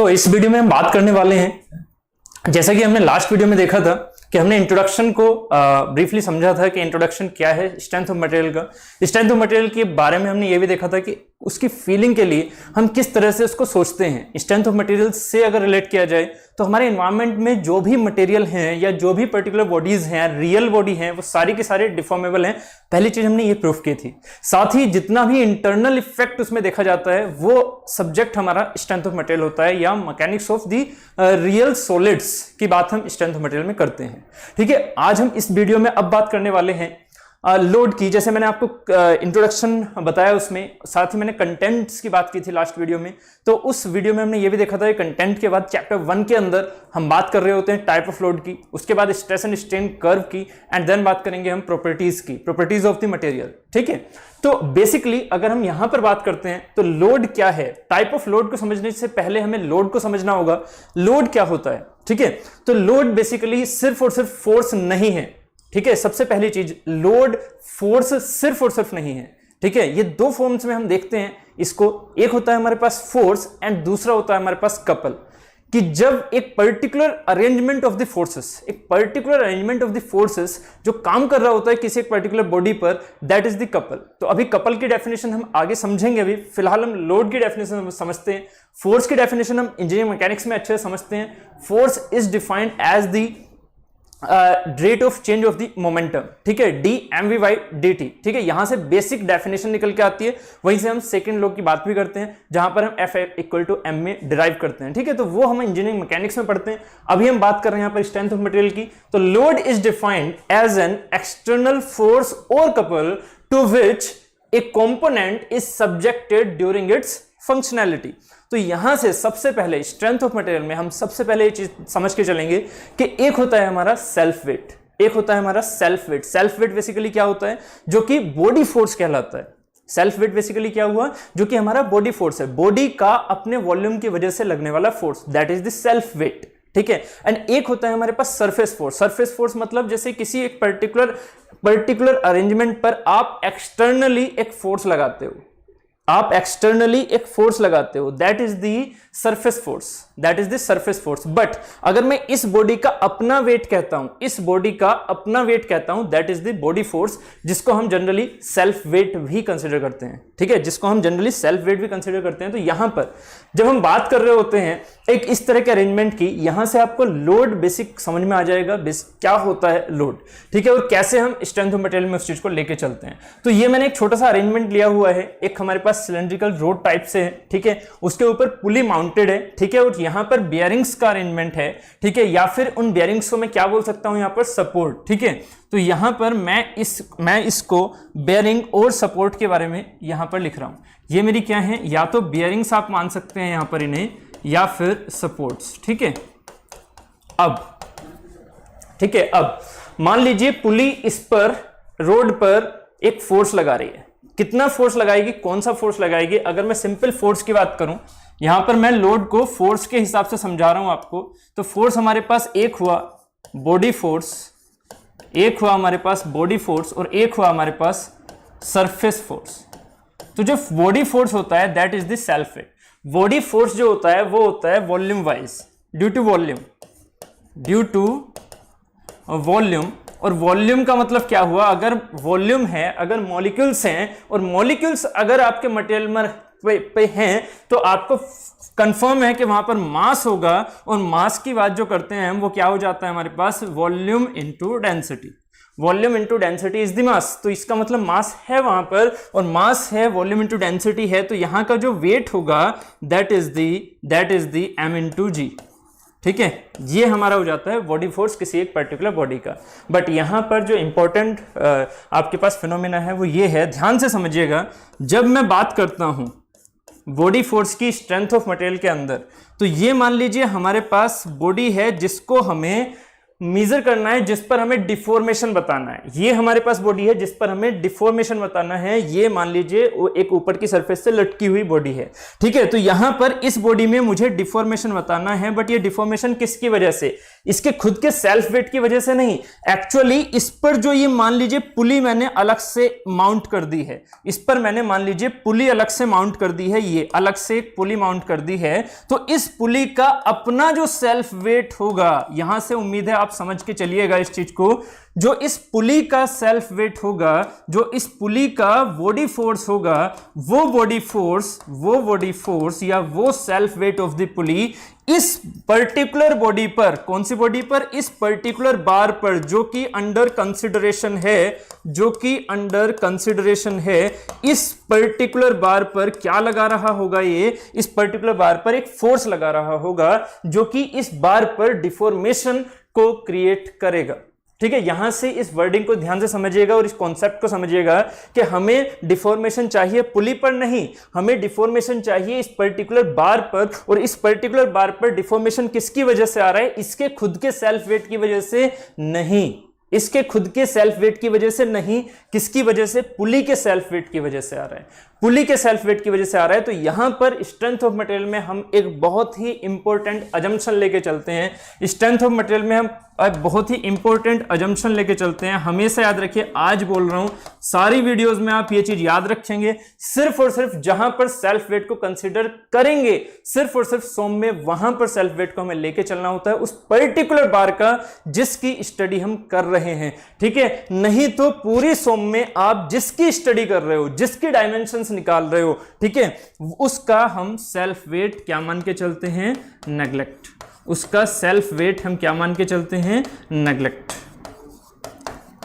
इस वीडियो में हम बात करने वाले हैं, जैसा कि हमने लास्ट वीडियो में देखा था कि हमने इंट्रोडक्शन को ब्रीफली समझा था कि इंट्रोडक्शन क्या है स्ट्रेंथ ऑफ मटेरियल का। स्ट्रेंथ ऑफ मटेरियल के बारे में हमने ये भी देखा था कि उसकी फीलिंग के लिए हम किस तरह से उसको सोचते हैं। स्ट्रेंथ ऑफ मटेरियल से अगर रिलेट किया जाए तो हमारे एनवायरनमेंट में जो भी मटेरियल हैं या जो भी पर्टिकुलर बॉडीज हैं, रियल बॉडी हैं, वो सारी के सारे डिफॉर्मेबल हैं। पहली चीज हमने ये प्रूफ की थी। साथ ही जितना भी इंटरनल इफेक्ट उसमें देखा जाता है वो सब्जेक्ट हमारा स्ट्रेंथ ऑफ मटेरियल होता है, या mechanics of the real solids की बात हम स्ट्रेंथ ऑफ मटेरियल में करते हैं। ठीक है, आज हम इस वीडियो में अब बात करने वाले हैं लोड की। जैसे मैंने आपको इंट्रोडक्शन बताया, उसमें साथ ही मैंने कंटेंट्स की बात की थी लास्ट वीडियो में। तो उस वीडियो में हमने ये भी देखा था कि कंटेंट के बाद चैप्टर 1 के अंदर हम बात कर रहे होते हैं टाइप ऑफ लोड की, उसके बाद स्ट्रेस एंड स्ट्रेन कर्व की, एंड देन बात करेंगे हम प्रॉपर्टीज की, प्रॉपर्टीज ऑफ द मटेरियल। ठीक है, तो बेसिकली अगर हम यहां पर बात करते हैं तो लोड क्या है, टाइप ऑफ लोड को समझने से पहले हमें लोड को समझना होगा। लोड क्या होता है? ठीक है, तो लोड बेसिकली सिर्फ और सिर्फ फोर्स नहीं है। ठीक है, सबसे पहली चीज, लोड फोर्स सिर्फ और सिर्फ नहीं है। ठीक है, ये दो फॉर्म्स में हम देखते हैं इसको। एक होता है हमारे पास फोर्स एंड दूसरा होता है हमारे पास कपल। कि जब एक particular arrangement of the forces, एक particular arrangement of the forces जो काम कर रहा होता है किसी एक पर्टिकुलर बॉडी पर, दैट इज द कपल। तो अभी कपल की डेफिनेशन हम आगे समझेंगे। अभी फिलहाल हम लोड की डेफिनेशन हम समझते हैं। फोर्स की डेफिनेशन हम इंजीनियरिंग मैकेनिक्स में अच्छे से समझते हैं। Force is defined as the rate of change of the momentum. ठीक है, dmv/dt। ठीक है, यहां से बेसिक डेफिनेशन निकल के आती है। वहीं से हम सेकंड लॉ की बात भी करते हैं, जहां पर हम F = m में डिराइव करते हैं। ठीक है, तो वो हम इंजीनियरिंग मैकेनिक्स में पढ़ते हैं। अभी हम बात कर रहे हैं यहां पर स्ट्रेंथ ऑफ मटेरियल की। तो load is defined as an external force और couple to which a component is subjected during its functionality. तो यहां से सबसे पहले स्ट्रेंथ ऑफ मटेरियल में हम सबसे पहले ये चीज समझ के चलेंगे कि एक होता है हमारा सेल्फ वेट, एक होता है हमारा self weight. Self weight basically क्या होता है? जो कि बॉडी फोर्स कहलाता है। सेल्फ वेट बेसिकली क्या हुआ? जो कि हमारा बॉडी फोर्स है, बॉडी का अपने वॉल्यूम की वजह से लगने वाला force, that is the self wait. ठीक है, एंड एक होता है हमारे पास सरफेस फोर्स। सरफेस फोर्स मतलब जैसे किसी एक पर्टिकुलर अरेंजमेंट पर आप एक्सटर्नली एक फोर्स लगाते हो, आप एक्सटर्नली एक फोर्स लगाते हो, that is the surface force, that is the surface force. But अगर मैं इस बॉडी का अपना वेट कहता हूं, इस बॉडी का अपना वेट कहता हूं, that is the body force, जिसको हम जनरली सेल्फ वेट भी कंसीडर करते हैं। ठीक है, जिसको हम जनरली सेल्फ वेट भी कंसीडर करते हैं। तो यहां पर जब हम बात कर रहे होते हैं एक इस तरह के अरेंजमेंट की, यहां से आपको लोड बेसिक समझ में आ जाएगा, क्या होता है लोड। ठीक है, और कैसे हम स्ट्रेंथ ऑफ मटेरियल में उस चीज को लेके चलते हैं। तो ये मैंने एक छोटा सा अरेंजमेंट लिया हुआ है, एक हमारे पास सिलेंड्रिकल रोड टाइप से है। ठीक है, उसके ऊपर पुली माउंटेड है। ठीक है, और यहां पर बियरिंग्स का अरेंजमेंट है। ठीक है, या फिर उन बियरिंग्स को मैं क्या बोल सकता हूं, यहां पर सपोर्ट। ठीक है, तो यहां पर मैं इसको बियरिंग और सपोर्ट के बारे में यहां पर लिख रहा हूं। ये मेरी क्या है, या तो बियरिंग्स आप मान सकते हैं यहां पर इन्हें, या फिर सपोर्ट्स। ठीक है, अब मान लीजिए पुली इस पर रोड पर एक फोर्स लगा रही है। कितना फोर्स लगाएगी, कौन सा फोर्स लगाएगी? अगर मैं सिंपल फोर्स की बात करूं, यहां पर मैं लोड को फोर्स के हिसाब से समझा रहा हूं आपको। तो फोर्स हमारे पास एक हुआ बॉडी फोर्स, एक हुआ हमारे पास बॉडी फोर्स, और एक हुआ हमारे पास सरफेस फोर्स। तो जो बॉडी फोर्स होता है that is the self weight. Body force जो होता है वो होता है volume wise, due to volume. और वॉल्यूम का मतलब क्या हुआ? अगर वॉल्यूम है, अगर मॉलिक्यूल्स हैं, और मॉलिक्यूल्स अगर आपके मटेरियल पे हैं, तो आपको कंफर्म है कि वहां पर मास होगा। और मास की बात जो करते हैं हम, वो क्या हो जाता है हमारे पास? Volume into density. Volume into density is the mass. तो इसका मतलब मास है वहां पर, और मास है, वॉल्यूम इंटू डेंसिटी है, तो यहां का जो वेट होगा that is the m into g. ठीक है, ये हमारा हो जाता है बॉडी फोर्स किसी एक पर्टिकुलर बॉडी का। बट यहां पर जो इंपॉर्टेंट आपके पास फिनोमेना है वो ये है, ध्यान से समझिएगा। जब मैं बात करता हूं बॉडी फोर्स की स्ट्रेंथ ऑफ मटेरियल के अंदर, तो ये मान लीजिए हमारे पास बॉडी है जिसको हमें मेजर करना है जिस पर हमें डिफॉर्मेशन बताना है। ये हमारे पास बॉडी है जिस पर हमें डिफॉर्मेशन बताना है। ये मान लीजिए वो एक ऊपर की सरफेस से लटकी हुई बॉडी है, ठीक है। तो यहां पर इस बॉडी में मुझे डिफॉर्मेशन बताना है, बट ये डिफॉर्मेशन किसकी वजह से? इसके खुद के सेल्फ वेट की वजह से नहीं। एक्चुअली इस पर जो ये मान लीजिए पुली मैंने अलग से माउंट कर दी है, इस पर मैंने मान लीजिए पुली अलग से माउंट कर दी है, ये अलग से एक पुली माउंट कर दी है। तो इस पुली का अपना जो सेल्फ वेट होगा, यहां से उम्मीद है आप समझ के चलिएगा इस चीज को, जो इस पुली का सेल्फ वेट होगा, जो इस पुली का बॉडी फोर्स होगा, वो बॉडी फोर्स या वो सेल्फ वेट ऑफ द पुली इस पर्टिकुलर बॉडी पर, कौन सी बॉडी पर? इस पर्टिकुलर बार पर, जो कि अंडर कंसिडरेशन है, इस पर्टिकुलर बार पर क्या लगा रहा होगा? ये इस पर्टिकुलर बार पर एक फोर्स लगा रहा होगा जो कि इस बार पर डिफॉर्मेशन को क्रिएट करेगा, ठीक है। यहां से इस वर्डिंग को ध्यान से समझिएगा और इस कॉन्सेप्ट को समझिएगा कि हमें डिफॉर्मेशन चाहिए पुली पर नहीं, हमें डिफॉर्मेशन चाहिए इस पर्टिकुलर बार पर। और इस पर्टिकुलर बार पर डिफॉर्मेशन किसकी वजह से आ रहा है? इसके खुद के सेल्फ वेट की वजह से नहीं, इसके खुद के सेल्फ वेट की वजह से नहीं। किसकी वजह से? पुली के सेल्फ वेट की वजह से आ रहा है, पुली के सेल्फ वेट की वजह से आ रहा है। तो यहां पर स्ट्रेंथ ऑफ मटेरियल में हम एक बहुत ही इंपॉर्टेंट अजम्पशन लेके चलते हैं। स्ट्रेंथ ऑफ मटेरियल में हम बहुत ही इंपॉर्टेंट अजम्पशन लेके चलते हैं। हमेशा याद रखिए, आज बोल रहा हूं, सारी वीडियोस में आप ये चीज याद रखेंगे। सिर्फ और सिर्फ जहां पर सेल्फ वेट को कंसीडर करेंगे, सिर्फ और सिर्फ सॉम में वहां पर सेल्फ वेट को हमें लेके चलना होता है, उस पर्टिकुलर बार का जिसकी स्टडी हम कर रहे हैं, ठीक है। नहीं तो पूरी सॉम में आप जिसकी स्टडी कर रहे हो, जिसकी डायमेंशंस निकाल रहे हो, ठीक है, उसका हम सेल्फ वेट क्या मान के चलते हैं? नेग्लेक्ट। उसका सेल्फ वेट हम क्या मान के चलते हैं? नेग्लेक्ट।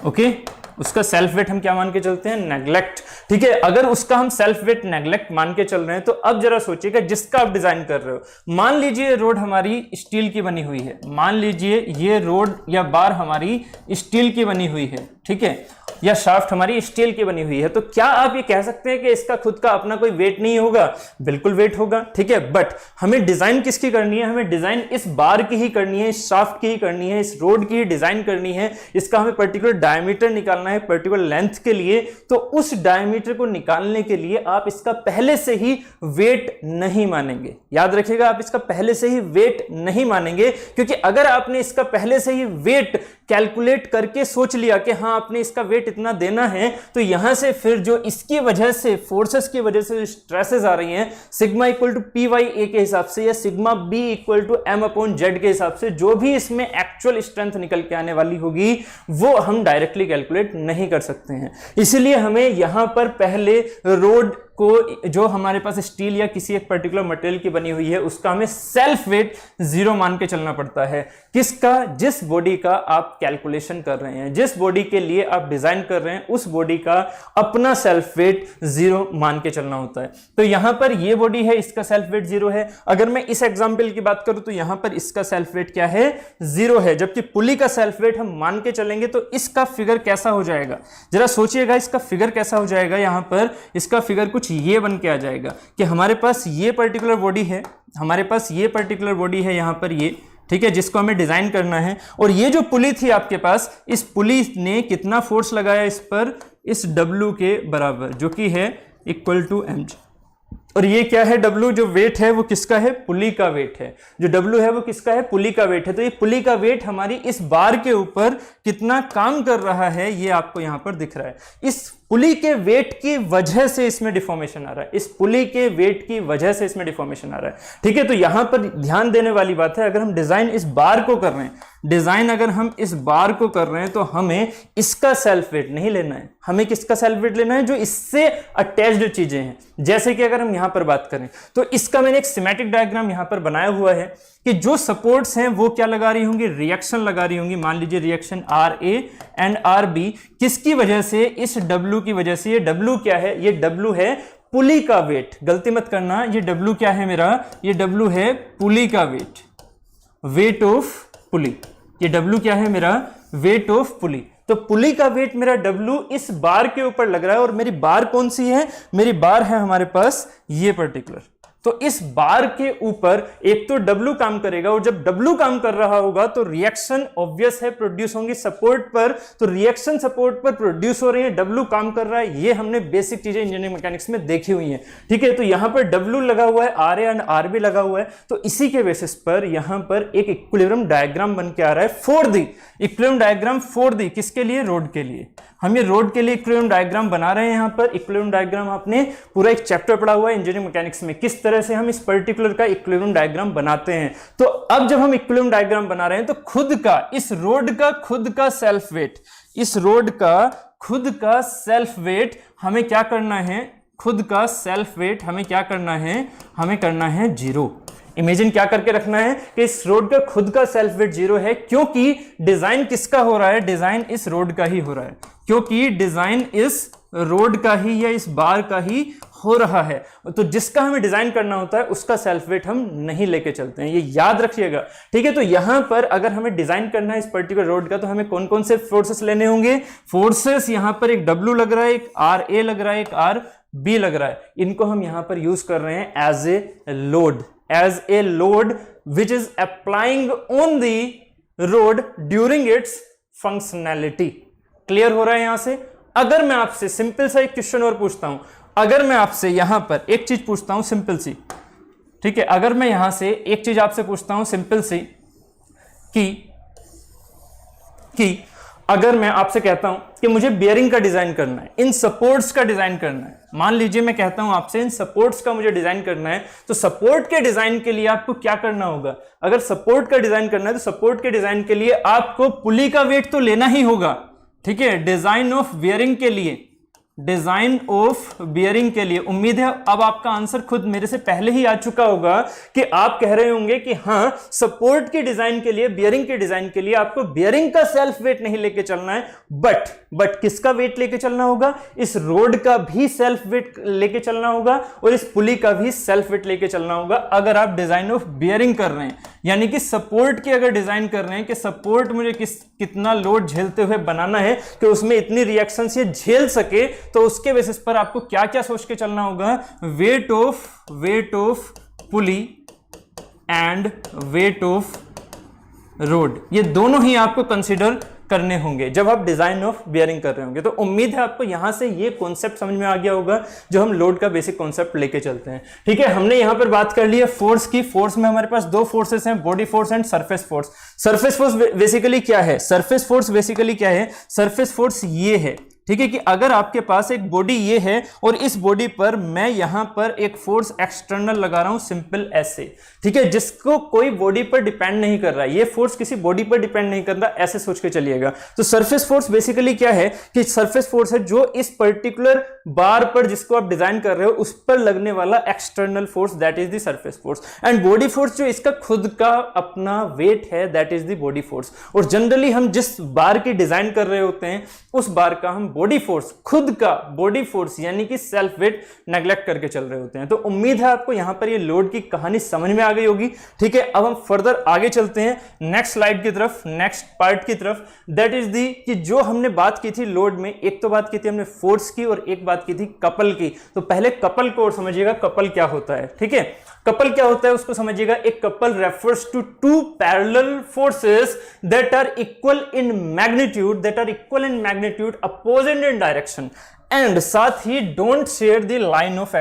ओके, उसका सेल्फ वेट हम क्या मान के चलते हैं? नेग्लेक्ट, ठीक है। अगर उसका हम सेल्फ वेट नेग्लेक्ट मान के चल रहे हैं तो अब जरा सोचिएगा, जिसका आप डिजाइन कर रहे हो, मान लीजिए रोड हमारी स्टील की बनी हुई है, मान लीजिए ये रोड या बार हमारी स्टील की बनी हुई है, ठीक है, या शाफ्ट हमारी स्टील की बनी हुई है। तो क्या आप ये कह सकते हैं कि इसका खुद का अपना कोई वेट नहीं होगा? बिल्कुल वेट होगा, ठीक है। बट हमें डिजाइन किसकी करनी है? हमें डिजाइन इस बार की ही करनी है, इस शाफ्ट की ही करनी है, इस रोड की ही डिजाइन करनी है। इसका हमें पर्टिकुलर डायमीटर निकालना है पर्टिकुलर लेंथ के लिए। तो उस डायमीटर को निकालने के लिए आप इसका पहले से ही वेट नहीं मानेंगे। याद रखिएगा, आप इसका पहले से ही वेट नहीं मानेंगे, क्योंकि अगर आपने इसका पहले से ही वेट कैलकुलेट करके सोच लिया कि हाँ आपने इसका वेट इतना देना है, तो यहां से फिर जो इसकी वजह से, फोर्सेस की वजह से स्ट्रेसेस आ रही हैं, sigma equal to P by A के हिसाब से या sigma b equal to M upon Z के हिसाब से, जो भी इसमें एक्चुअल स्ट्रेंथ निकल के आने वाली होगी वो हम डायरेक्टली कैलकुलेट नहीं कर सकते हैं। इसलिए हमें यहां पर पहले रोड को, जो हमारे पास स्टील या किसी एक पर्टिकुलर मटेरियल की बनी हुई है, उसका हमें सेल्फ वेट 0 मान के चलना पड़ता है। किसका? जिस बॉडी का आप कैलकुलेशन कर रहे हैं, जिस बॉडी के लिए आप डिजाइन कर रहे हैं, उस बॉडी का अपना सेल्फ वेट 0 मान के चलना होता है। तो यहां पर ये बॉडी है, इसका सेल्फ वेट 0 है। अगर मैं इस एग्जांपल की बात करूं तो यहां पर इसका सेल्फ वेट क्या है? 0 है। जबकि पुली का सेल्फ वेट हम मान के चलेंगे तो इसका फिगर कैसा हो जाएगा? जरा सोचिएगा, इसका फिगर कैसा हो जाएगा? यहां पर इसका फिगर कुछ ये बन के आ जाएगा कि हमारे पास ये पर्टिकुलर बॉडी है, हमारे पास ये पर्टिकुलर बॉडी है यहां पर ये, ठीक है, जिसको हमें डिजाइन करना है। और ये जो पुली थी आपके पास, इस पुली ने कितना फोर्स लगाया इस पर? इस W के बराबर, जो कि है इक्वल टू mg। और ये क्या है? W जो वेट है वो किसका है? पुली का वेट है। जो W है वो किसका है? पुली का वेट है। तो ये पुली का वेट हमारी इस बार के ऊपर कितना काम कर रहा है ये आपको यहां पर दिख रहा है। इस पुली के वेट की वजह से इसमें डिफॉर्मेशन आ रहा है, इस पुली के वेट की वजह से इसमें डिफॉर्मेशन आ रहा है, ठीक है। तो यहां पर ध्यान देने वाली बात है, अगर हम डिजाइन इस बार को कर रहे हैं, डिजाइन अगर हम इस बार को कर रहे हैं तो हमें इसका सेल्फ वेट नहीं लेना है। हमें किसका सेल्फ वेट लेना है? जो इससे अटैच्ड चीजें हैं। जैसे कि अगर हम यहां पर बात करें तो इसका मैंने एक सिमेटिक डायग्राम यहां पर बनाया हुआ है कि जो सपोर्ट्स हैं वो क्या लगा रही होंगी? रिएक्शन लगा रही होंगी। मान लीजिए रिएक्शन RA एंड RB, किसकी वजह से? इस W की वजह से। ये W क्या है? ये W है पुली का वेट। गलती मत करना, ये W क्या है मेरा? ये W है पुली का वेट, वेट ऑफ पुली। ये W क्या है मेरा? Weight of pulley. तो पुली का वेट मेरा W इस बार के ऊपर लग रहा है। और मेरी बार कौन सी है? मेरी बार है हमारे पास ये पर्टिकुलर। तो तो इस बार के ऊपर एक तो W काम करेगा, और जब W काम कर रहा होगा तो रिएक्शन ऑब्वियस है प्रोड्यूस होंगी सपोर्ट पर, तो रिएक्शन सपोर्ट पर प्रोड्यूस हो रही है, W काम कर रहा है। ये हमने बेसिक चीजें इंजीनियरिंग मैकेनिक्स में देखी हुई हैं, ठीक है। तो यहां पर W लगा हुआ है, RA एंड RB लगा हुआ है, तो इसी के बेसिस पर यहां पर एक इक्विलिब्रियम डायग्राम बन के आ रहा है for the equilibrium diagram for the किसके लिए, रोड के लिए। हम ये रोड के लिए इक्विलिब्रियम डायग्राम बना रहे हैं। यहां पर इक्विलिब्रियम डायग्राम आपने पूरा एक चैप्टर पढ़ा हुआ है इंजीनियरिंग मैकेनिक्स में, किस तरह से हम इस पर्टिकुलर का इक्विलिब्रियम डायग्राम बनाते हैं। तो अब जब हम इक्विलिब्रियम डायग्राम बना रहे हैं तो खुद का इस रोड का खुद का सेल्फ वेट, इस रोड का खुद का सेल्फ वेट हमें क्या करना है, खुद का सेल्फ वेट हमें क्या करना है, हमें करना है 0। इमेजिन क्या करके रखना है कि इस रोड का खुद का सेल्फ वेट 0 है, क्योंकि डिजाइन किसका हो रहा है, डिजाइन इस रोड का ही हो रहा है, क्योंकि डिजाइन इस रोड का ही या इस बार का ही हो रहा है। तो जिसका हमें डिजाइन करना होता है उसका सेल्फ वेट हम नहीं लेके चलते हैं, ये याद रखिएगा, ठीक है। तो यहां पर अगर हमें डिजाइन करना है इस पर्टिकुलर रोड का तो हमें कौन कौन से फोर्सेस लेने होंगे, फोर्सेस यहां पर एक W लग रहा है, एक RA लग रहा है, एक RB लग रहा है, इनको हम यहां पर यूज कर रहे हैं as a load which is applying on the road during its functionality। Clear हो रहा है यहां से। अगर मैं आपसे सिंपल सा एक क्वेश्चन और पूछता हूं, अगर मैं आपसे यहां पर एक चीज पूछता हूं सिंपल सी, ठीक है, अगर मैं यहां से एक चीज आपसे पूछता हूं सिंपल सी कि अगर मैं आपसे कहता हूं कि मुझे बियरिंग का डिजाइन करना है, इन सपोर्ट्स का डिजाइन करना है, मान लीजिए मैं कहता हूं आपसे इन सपोर्ट्स का मुझे डिजाइन करना है, तो सपोर्ट के डिजाइन के लिए आपको क्या करना होगा, अगर सपोर्ट का डिजाइन करना है तो सपोर्ट के डिजाइन के लिए आपको पुली का वेट तो लेना ही होगा, ठीक है। डिजाइन ऑफ बियरिंग के लिए, डिजाइन ऑफ बियरिंग के लिए उम्मीद है अब आपका आंसर खुद मेरे से पहले ही आ चुका होगा कि आप कह रहे होंगे कि हाँ, सपोर्ट की डिजाइन के लिए, बियरिंग के डिजाइन के लिए आपको बियरिंग का सेल्फ वेट नहीं लेके चलना है, बट किसका वेट लेके चलना होगा, इस रोड का भी सेल्फ वेट लेके चलना होगा और इस पुली का भी सेल्फ वेट लेके चलना होगा अगर आप डिजाइन ऑफ बियरिंग कर रहे हैं। यानी कि सपोर्ट की अगर डिजाइन कर रहे हैं कि सपोर्ट मुझे कितना लोड झेलते हुए बनाना है कि उसमें इतनी रिएक्शंस ये झेल सके, तो उसके बेसिस पर आपको क्या क्या सोच के चलना होगा, weight of pulley and weight of road, ये दोनों ही आपको कंसीडर करने होंगे जब आप डिजाइन ऑफ बियरिंग कर रहे होंगे। तो उम्मीद है आपको यहां से ये कॉन्सेप्ट समझ में आ गया होगा जो हम लोड का बेसिक कॉन्सेप्ट लेके चलते हैं, ठीक है। हमने यहां पर बात कर ली है फोर्स की। फोर्स में हमारे पास दो फोर्सेस हैं, body force and surface force. Surface force basically क्या है, सरफेस फोर्स बेसिकली क्या है, सरफेस फोर्स ये है, ठीक है, कि अगर आपके पास एक बॉडी ये है और इस बॉडी पर मैं यहां पर एक फोर्स एक्सटर्नल लगा रहा हूं सिंपल ऐसे, ठीक है, जिसको कोई बॉडी पर डिपेंड नहीं कर रहा है, ये फोर्स किसी बॉडी पर डिपेंड नहीं कर रहा, ऐसे सोच के चलिएगा। तो सरफेस फोर्स बेसिकली क्या है कि सरफेस फोर्स है जो इस पर्टिकुलर बार पर जिसको आप डिजाइन कर रहे हो उस पर लगने वाला external force, that is the surface force. And body force जो इसका खुद का अपना वेट है, that is the body force. और जनरली हम जिस बार की डिजाइन कर रहे होते हैं उस बार का हम बॉडी फोर्स, खुद का बॉडी फोर्स यानी कि सेल्फ वेट नेग्लेक्ट करके चल रहे होते हैं। तो उम्मीद है आपको यहां पर ये लोड की कहानी समझ में आ गई होगी, ठीक है। अब हम फर्दर आगे चलते हैं नेक्स्ट स्लाइड की तरफ, नेक्स्ट पार्ट की तरफ, दैट इज दी कि जो हमने बात की थी लोड में, एक तो बात की थी हमने फोर्स की और एक बात की थी कपल की। तो पहले कपल को और समझिएगा, कपल क्या होता है, ठीक है। कपल क्या होता है उसको समझिएगा। एक couple refers to two parallel forces that are equal in magnitude, opposite in direction and साथ ही don't share the line of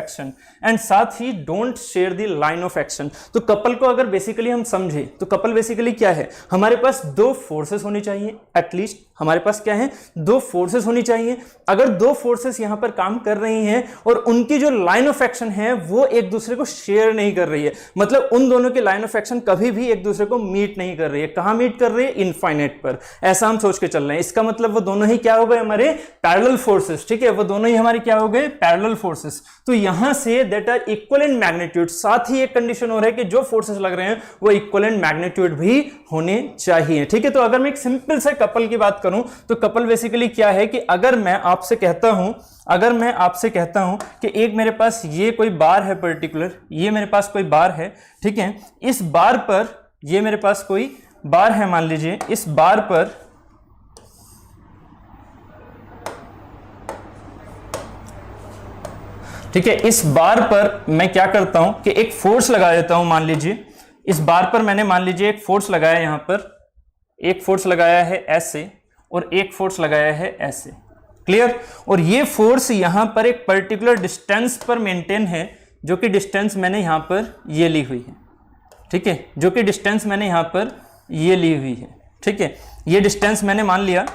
action, तो कपल को अगर बेसिकली हम समझे तो कपल बेसिकली क्या है, हमारे पास दो फोर्सेस होनी चाहिए, एटलीस्ट हमारे पास क्या है, दो फोर्सेस होनी चाहिए। अगर दो फोर्सेस यहां पर काम कर रही हैं और उनकी जो लाइन ऑफ एक्शन है वो एक दूसरे को शेयर नहीं कर रही है, मतलब उन दोनों की लाइन ऑफ एक्शन कभी भी एक दूसरे को मीट नहीं कर रही है। कहां मीट कर रही है, इनफाइनाइट पर, ऐसा हम सोच के चल रहे हैं। इसका मतलब वो दोनों ही क्या हो गए, हमारे पैरेलल फोर्सेस, ठीक है, वो दोनों ही हमारे क्या हो गए, पैरेलल फोर्सेस। तो यहां से that are equal in magnitude, साथ ही एक कंडीशन हो रहा है कि जो फोर्सेस लग रहे हैं वो इक्वल इन मैग्नीट्यूड भी होने चाहिए, ठीक है। तो अगर मैं एक सिंपल से कपल की बात करूं तो कपल बेसिकली क्या है कि अगर मैं आपसे कहता हूं कि एक मेरे पास ये कोई बार है पर्टिकुलर, ये मेरे पास कोई बार है, ठीक है, इस बार पर ये मेरे पास कोई बार है, मान लीजिए इस बार पर ठीक है, इस बार पर मैं क्या करता हूं कि एक फोर्स लगा देता हूं। मान लीजिए इस बार पर मैंने मान लीजिए एक फोर्स लगाया, यहां पर एक फोर्स लगाया है ऐसे और एक फोर्स लगाया है ऐसे, क्लियर। और ये फोर्स यहां पर एक पर्टिकुलर डिस्टेंस पर मेंटेन है, जो कि डिस्टेंस मैंने यहां पर ये ली हुई है, ठीक है, जो कि डिस्टेंस मैंने यहां पर ये ली हुई है, ठीक है। ये डिस्टेंस मैंने मान लिया,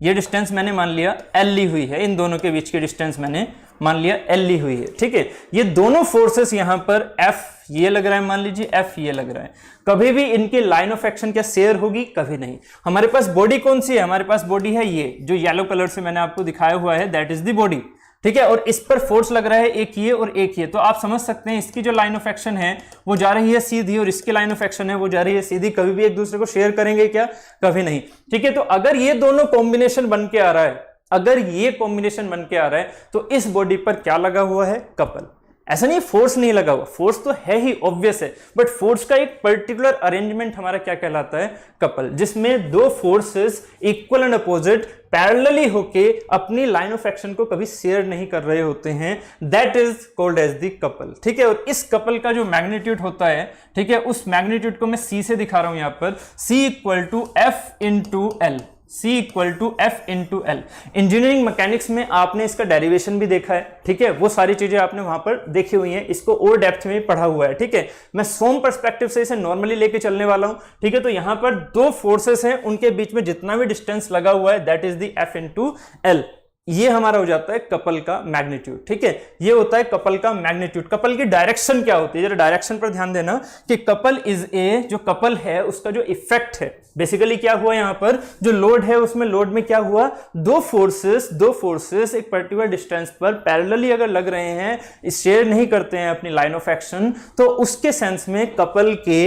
ये डिस्टेंस मैंने मान लिया एल ली हुई है, इन दोनों के बीच की डिस्टेंस मैंने मान लिया एल ली हुई है, ठीक है। ये दोनों फोर्सेस यहां पर एफ ये लग रहा है, मान लीजिए एफ ये लग रहा है। कभी भी इनकी लाइन ऑफ एक्शन क्या शेयर होगी? कभी नहीं। हमारे पास बॉडी कौन सी है? हमारे पास बॉडी है ये जो येलो कलर से मैंने आपको दिखाया हुआ है, दैट इज द बॉडी, ठीक है। और इस पर फोर्स लग रहा है एक ये और एक ये, तो आप समझ सकते हैं इसकी जो लाइन ऑफ एक्शन है वो जा रही है सीधी और इसकी लाइन ऑफ एक्शन है वो जा रही है सीधी। कभी भी एक दूसरे को शेयर करेंगे क्या? कभी नहीं, ठीक है। तो अगर ये दोनों कॉम्बिनेशन बन के आ रहा है, अगर ये कॉम्बिनेशन बन के आ रहा है, तो इस बॉडी पर क्या लगा हुआ है? कपल। ऐसा नहीं फोर्स नहीं लगा हुआ, फोर्स तो है ही, ऑब्वियस है, बट फोर्स का एक पर्टिकुलर अरेंजमेंट हमारा क्या कहलाता है? कपल, जिसमें दो forces equal and opposite parallelly होके अपनी लाइन ऑफ एक्शन को कभी शेयर नहीं कर रहे होते हैं, that is called as the couple, ठीक है। और इस कपल का जो मैग्नीट्यूड होता है, ठीक है, उस मैग्नीट्यूड को मैं सी से दिखा रहा हूं यहां पर, C equal to F into L, C equal to F into L. Engineering mechanics में आपने इसका डेरिवेशन भी देखा है, ठीक है, वो सारी चीजें आपने वहां पर देखी हुई हैं, इसको और डेप्थ में पढ़ा हुआ है, ठीक है। मैं सोम पर्सपेक्टिव से इसे नॉर्मली लेके चलने वाला हूं, ठीक है। तो यहां पर दो फोर्सेस हैं, उनके बीच में जितना भी डिस्टेंस लगा हुआ है that is the F into L, ये हमारा हो जाता है कपल का मैग्नीट्यूड, ठीक है। ये होता है कपल का मैग्नीट्यूड। कपल की डायरेक्शन क्या होती है? जरा डायरेक्शन पर ध्यान देना कि कपल इज ए, जो कपल है उसका जो इफेक्ट है, बेसिकली क्या हुआ यहां पर, जो लोड है उसमें लोड में क्या हुआ, दो फोर्सेस एक पर्टिकुलर डिस्टेंस पर पैरेलली अगर लग रहे हैं, शेयर नहीं करते हैं अपनी लाइन ऑफ एक्शन, तो उसके सेंस में कपल के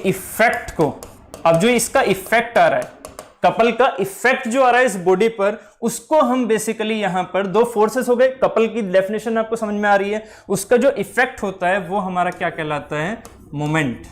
इफेक्ट को, अब जो इसका इफेक्ट आ रहा है, कपल का इफेक्ट जो आ रहा है इस बॉडी पर, उसको हम बेसिकली यहां पर, दो फोर्सेस हो गए, कपल की डेफिनेशन आपको समझ में आ रही है, उसका जो इफेक्ट होता है वो हमारा क्या कहलाता है? मोमेंट।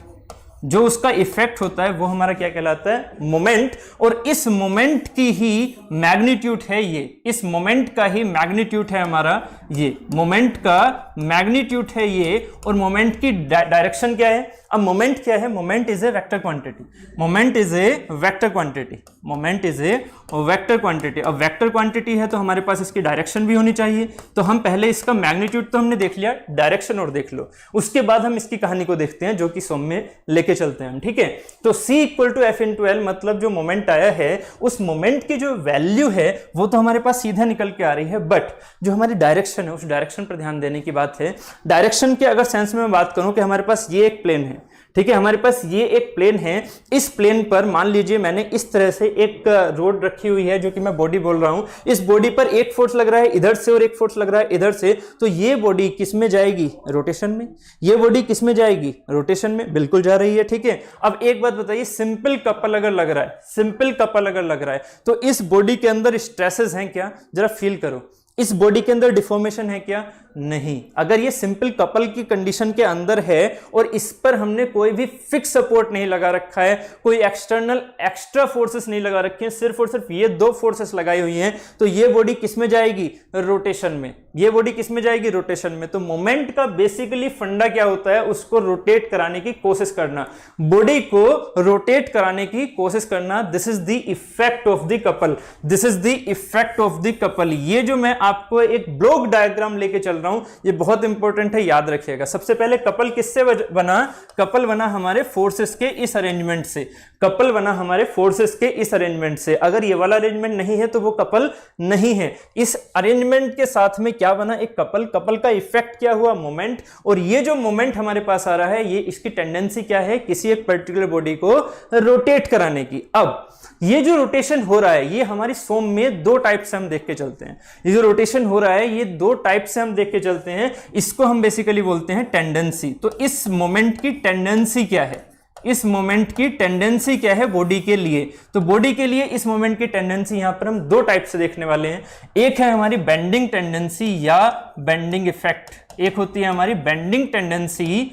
जो उसका इफेक्ट होता है वो हमारा क्या कहलाता है? मोमेंट। और इस मोमेंट की ही मैग्नीट्यूड है ये, इस मोमेंट का ही मैग्नीट्यूड है हमारा ये, मोमेंट का मैग्नीट्यूड है ये। और मोमेंट की डायरेक्शन क्या है? अब मोमेंट क्या है? Moment is a vector quantity, moment is a vector quantity, moment is a vector quantity. अब वेक्टर क्वांटिटी है तो हमारे पास इसकी डायरेक्शन भी होनी चाहिए, तो हम पहले इसका मैग्नीट्यूड तो हमने देख लिया, डायरेक्शन और देख लो, उसके बाद हम इसकी कहानी को देखते हैं, जो कि सोम में लेके चलते हैं हम, ठीक है। तो C equal to F into L, मतलब जो मोमेंट आया है उस मोमेंट की जो वैल्यू है वो तो हमारे पास सीधा निकल के आ रही है, बट जो हमारी डायरेक्शन है उस डायरेक्शन पर ध्यान देने की बात है। डायरेक्शन के अगर सेंस में मैं बात करूं कि हमारे पास ये एक प्लेन है, ठीक है, हमारे पास ये एक प्लेन है, इस प्लेन पर मान लीजिए मैंने इस तरह से एक रोड रखी हुई है, जो कि मैं बॉडी बोल रहा हूं, इस बॉडी पर एक फोर्स लग रहा है इधर से और एक फोर्स लग रहा है इधर से, तो ये बॉडी किस में जाएगी? रोटेशन में। ये बॉडी किस में जाएगी? रोटेशन में, बिल्कुल जा रही है, ठीक है। अब एक बात बताइए, सिंपल कपल अगर लग रहा है, सिंपल कपल अगर लग रहा है, तो इस बॉडी के अंदर स्ट्रेसेस हैं क्या? जरा फील करो, इस बॉडी के अंदर डिफॉर्मेशन है क्या? नहीं। अगर ये सिंपल कपल की कंडीशन के अंदर है और इस पर हमने कोई भी फिक्स सपोर्ट नहीं लगा रखा है, कोई एक्सटर्नल एक्स्ट्रा फोर्सेस नहीं लगा रखे हैं, सिर्फ और सिर्फ ये दो फोर्सेस लगाई हुई हैं, तो ये बॉडी किस में जाएगी? रोटेशन में। ये बॉडी किस में जाएगी? रोटेशन में। तो मोमेंट का बेसिकली फंडा क्या होता है? उसको रोटेट कराने की कोशिश करना, बॉडी को रोटेट कराने की कोशिश करना। This is the effect of the couple, this is the effect of the couple. ये जो मैं आपको एक ब्लॉक डायग्राम लेके चल रहा हूं, ये बहुत इंपॉर्टेंट है, याद रखिएगा। सबसे पहले कपल किससे बना? कपल बना हमारे फोर्सेस के इस अरेंजमेंट से, कपल बना हमारे फोर्सेस के इस अरेंजमेंट से। अगर ये वाला अरेंजमेंट नहीं है तो वो कपल नहीं है। इस अरेंजमेंट के साथ में क्या बना? एक कपल। कपल का इफेक्ट क्या हुआ? मोमेंट। और ये जो मोमेंट हमारे पास आ रहा है, ये इसकी टेंडेंसी क्या है? किसी एक पर्टिकुलर बॉडी को रोटेट कराने की। अब ये जो रोटेशन हो रहा है, ये हमारी सोम में दो टाइप से हम देख के चलते हैं। ये जो रोटेशन हो रहा है, ये दो टाइप से हम देख के चलते हैं। इसको हम बेसिकली बोलते हैं टेंडेंसी। तो इस मोमेंट की टेंडेंसी क्या है? इस मोमेंट की टेंडेंसी क्या है बॉडी के लिए? तो बॉडी के लिए इस मोमेंट की टेंडेंसी यहां पर हम दो टाइप से देखने वाले हैं। एक है हमारी बेंडिंग टेंडेंसी या बेंडिंग इफेक्ट। एक होती है हमारी बेंडिंग टेंडेंसी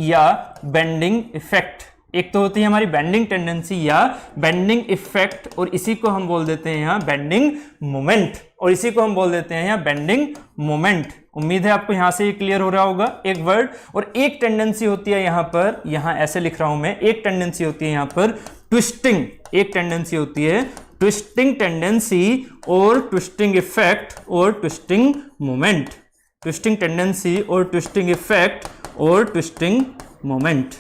या बेंडिंग इफेक्ट। एक तो होती है हमारी बेंडिंग टेंडेंसी या बेंडिंग इफेक्ट, और इसी को हम बोल देते हैं यहाँ बेंडिंग मोमेंट, और इसी को हम बोल देते हैं यहाँ बेंडिंग मोमेंट। उम्मीद है आपको यहाँ से ये क्लियर हो रहा होगा एक वर्ड। और एक टेंडेंसी होती है यहाँ पर, यहाँ ऐसे लिख रहा हूं मैं, एक टेंडेंसी होती है यहाँ पर ट्विस्टिंग, एक टेंडेंसी होती है ट्विस्टिंग टेंडेंसी और ट्विस्टिंग इफेक्ट और ट्विस्टिंग मोमेंट, ट्विस्टिंग टेंडेंसी और ट्विस्टिंग इफेक्ट और ट्विस्टिंग मोमेंट।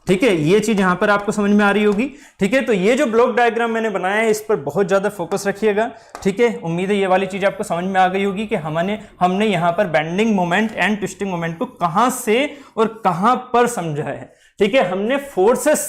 ठीक है, ये चीज यहां पर आपको समझ में आ रही होगी। ठीक है, तो ये जो ब्लॉक डायग्राम मैंने बनाया है इस पर बहुत ज्यादा फोकस रखिएगा। ठीक है, उम्मीद है ये वाली चीज आपको समझ में आ गई होगी कि हमने यहां पर bending moment and twisting moment को कहां से और कहां पर समझा है। ठीक है, हमने फोर्सेस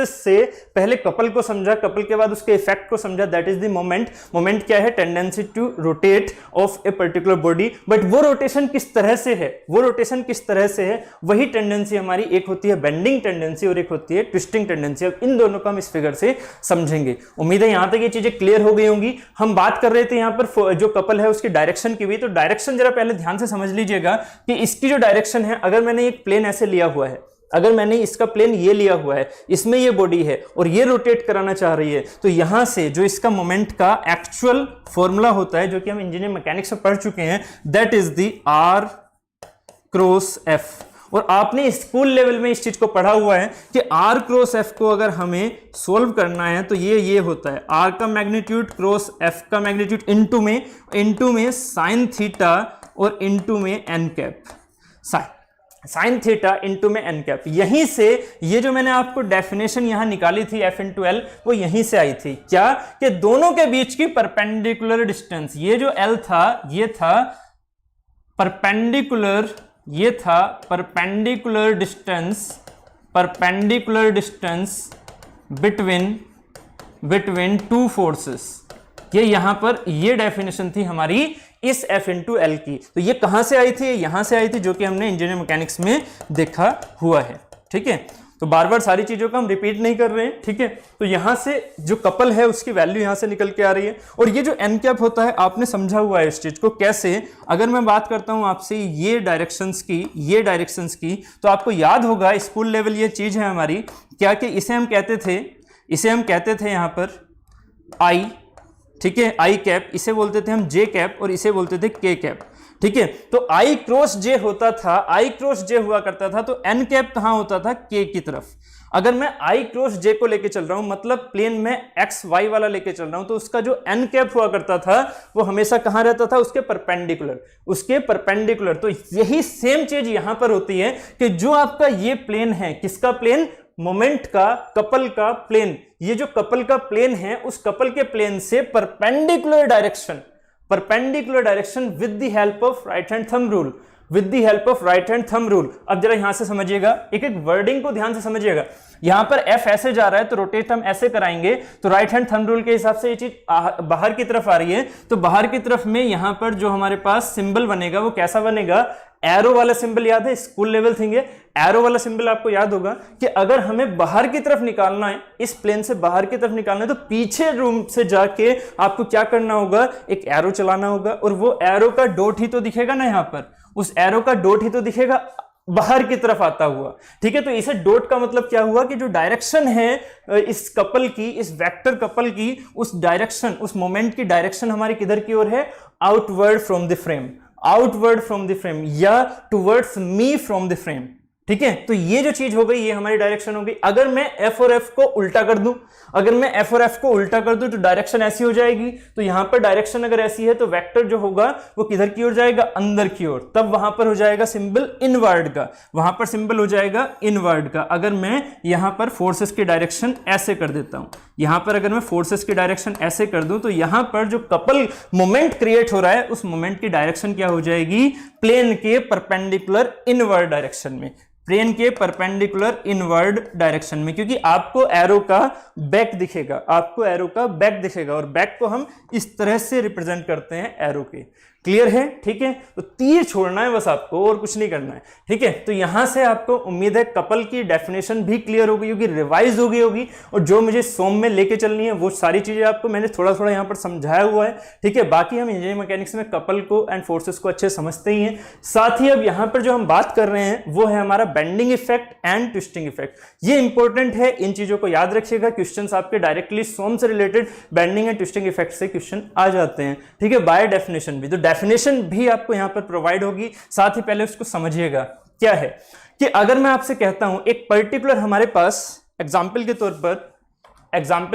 से पहले कपल को समझा, कपल के बाद उसके इफेक्ट को समझा, that is the moment. Moment क्या है? Tendency to rotate of a particular body, but वो रोटेशन किस तरह से है, वो रोटेशन किस तरह से है, वही टेंडेंसी हमारी एक होती है बेंडिंग टेंडेंसी और एक होती है ट्विस्टिंग टेंडेंसी। अब इन दोनों को हम इस फिगर से समझेंगे। उम्मीद है यहां तक ये चीजें क्लियर हो गई होंगी। हम बात कर रहे थे यहां पर जो कपल है उसकी डायरेक्शन की भी, तो डायरेक्शन जरा पहले ध्यान से समझ लीजिएगा कि इसकी जो डायरेक्शन है, अगर मैंने एक प्लेन ऐसे लिया हुआ है, अगर मैंने इसका प्लेन ये लिया हुआ है, इसमें ये बॉडी है और ये रोटेट कराना चाह रही है, तो यहां से जो इसका मोमेंट का एक्चुअल फॉर्मूला होता है, जो कि हम इंजीनियरिंग मैकेनिक्स में पढ़ चुके हैं, that is the R cross F। और आपने स्कूल लेवल में इस चीज को पढ़ा हुआ है कि R क्रॉस F को अगर हमें सोल्व करना है तो ये होता है R का मैग्नीट्यूड क्रॉस F का मैग्नीट्यूड इनटू में साइन थीटा और इनटू में n cap, sine theta into में n कैप। यहीं से ये जो मैंने आपको डेफिनेशन यहां निकाली थी F इंटू L, वो यहीं से आई थी। क्या? कि दोनों के बीच की परपेंडिकुलर डिस्टेंस, ये जो L था ये था परपेंडिकुलर, ये था perpendicular distance between two forces. ये यहां पर ये डेफिनेशन थी हमारी इस F इंटू एल की। तो ये कहां से आई थी? यहां से आई थी, जो कि हमने इंजीनियरिंग मैकेनिक्स में देखा हुआ है। ठीक है, तो बार बार सारी चीजों को हम रिपीट नहीं कर रहे हैं। ठीक है, तो यहां से जो कपल है उसकी वैल्यू यहां से निकल के आ रही है। और ये जो एन कैप होता है, आपने समझा हुआ है इस चीज को कैसे। अगर मैं बात करता हूं आपसे ये डायरेक्शंस की, तो आपको याद होगा स्कूल लेवल ये चीज है हमारी क्या, कि इसे हम कहते थे यहां पर आई। ठीक है, आई कैप, इसे बोलते थे हम जे कैप और इसे बोलते थे के कैप। ठीक है, तो आई क्रॉस जे होता था, आई क्रॉस जे हुआ करता था, तो एन कैप कहां होता था? के की तरफ। अगर मैं आई क्रॉस जे को लेके चल रहा हूं, मतलब प्लेन में एक्स वाई वाला लेके चल रहा हूं, तो उसका जो एन कैप हुआ करता था वो हमेशा कहां रहता था? उसके परपेंडिकुलर। तो यही सेम चीज यहां पर होती है कि जो आपका ये प्लेन है, किसका प्लेन? मोमेंट का, कपल का प्लेन। ये जो कपल का प्लेन है, उस कपल के प्लेन से perpendicular direction with the help of right hand thumb rule. अब जरा यहां से समझिएगा, एक वर्डिंग को ध्यान से समझिएगा। यहां पर F ऐसे जा रहा है तो रोटेट हम ऐसे कराएंगे, तो राइट हैंड थंब रूल के हिसाब से ये चीज बाहर की तरफ आ रही है, तो बाहर की तरफ में यहां पर जो हमारे पास सिंबल बनेगा वो कैसा बनेगा? एरो वाला सिंबल। याद है, स्कूल लेवल थिंग है, एरो वाला सिंबल आपको याद होगा कि अगर हमें बाहर की तरफ निकालना है, इस प्लेन से बाहर की तरफ निकालना है, तो पीछे रूम से जाके आपको क्या करना होगा? एक एरो चलाना होगा, और वो एरो का डॉट ही तो दिखेगा ना यहाँ पर, उस एरो का डॉट ही तो दिखेगा बाहर की तरफ आता हुआ। ठीक है, तो इसे डॉट का मतलब क्या हुआ कि जो डायरेक्शन है इस कपल की, इस वेक्टर कपल की, उस डायरेक्शन, उस मोमेंट की डायरेक्शन हमारी किधर की ओर है? आउटवर्ड फ्रॉम द फ्रेम या towards me from the frame. ठीक है, तो ये जो चीज हो गई ये हमारी डायरेक्शन हो गई। अगर मैं F और F को उल्टा कर दूं, तो डायरेक्शन ऐसी हो जाएगी। तो यहां पर डायरेक्शन अगर ऐसी है तो वेक्टर जो होगा वो किधर की ओर जाएगा? अंदर की ओर। तब वहां पर हो जाएगा सिंबल इनवर्ड का, अगर मैं यहां पर फोर्सेस की डायरेक्शन ऐसे कर देता हूं, तो यहां पर जो कपल मोमेंट क्रिएट हो रहा है, उस मोमेंट की डायरेक्शन क्या हो जाएगी? प्लेन के परपेंडिकुलर इनवर्ड डायरेक्शन में, क्योंकि आपको एरो का बैक दिखेगा, और बैक को हम इस तरह से रिप्रेजेंट करते हैं एरो के। क्लियर है? ठीक है, तो तीर छोड़ना है बस आपको, और कुछ नहीं करना है। ठीक है, तो यहां से आपको उम्मीद है कपल की डेफिनेशन भी क्लियर हो गई होगी, रिवाइज हो गई होगी, और जो मुझे सोम में लेके चलनी है वो सारी चीजें आपको मैंने थोड़ा थोड़ा यहां पर समझाया हुआ है। ठीक है, बाकी हम इंजीनियरिंग मैकेनिक्स में कपल को एंड फोर्सेस को अच्छे समझते ही हैं। साथ ही अब यहां पर जो हम बात कर रहे हैं वो है हमारा bending effect and twisting effect. ये इंपॉर्टेंट है, इन चीजों को याद रखिएगा। क्वेश्चंस आपके डायरेक्टली सोम से related bending and twisting effect से क्वेश्चन आ जाते हैं। ठीक है, बाय डेफिनेशन भी, तो डेफिनेशन भी आपको यहां पर प्रोवाइड होगी। साथ ही पहले उसको समझिएगा क्या है कि अगर मैं आपसे कहता हूं एक पर्टिकुलर हमारे पास एग्जाम्पल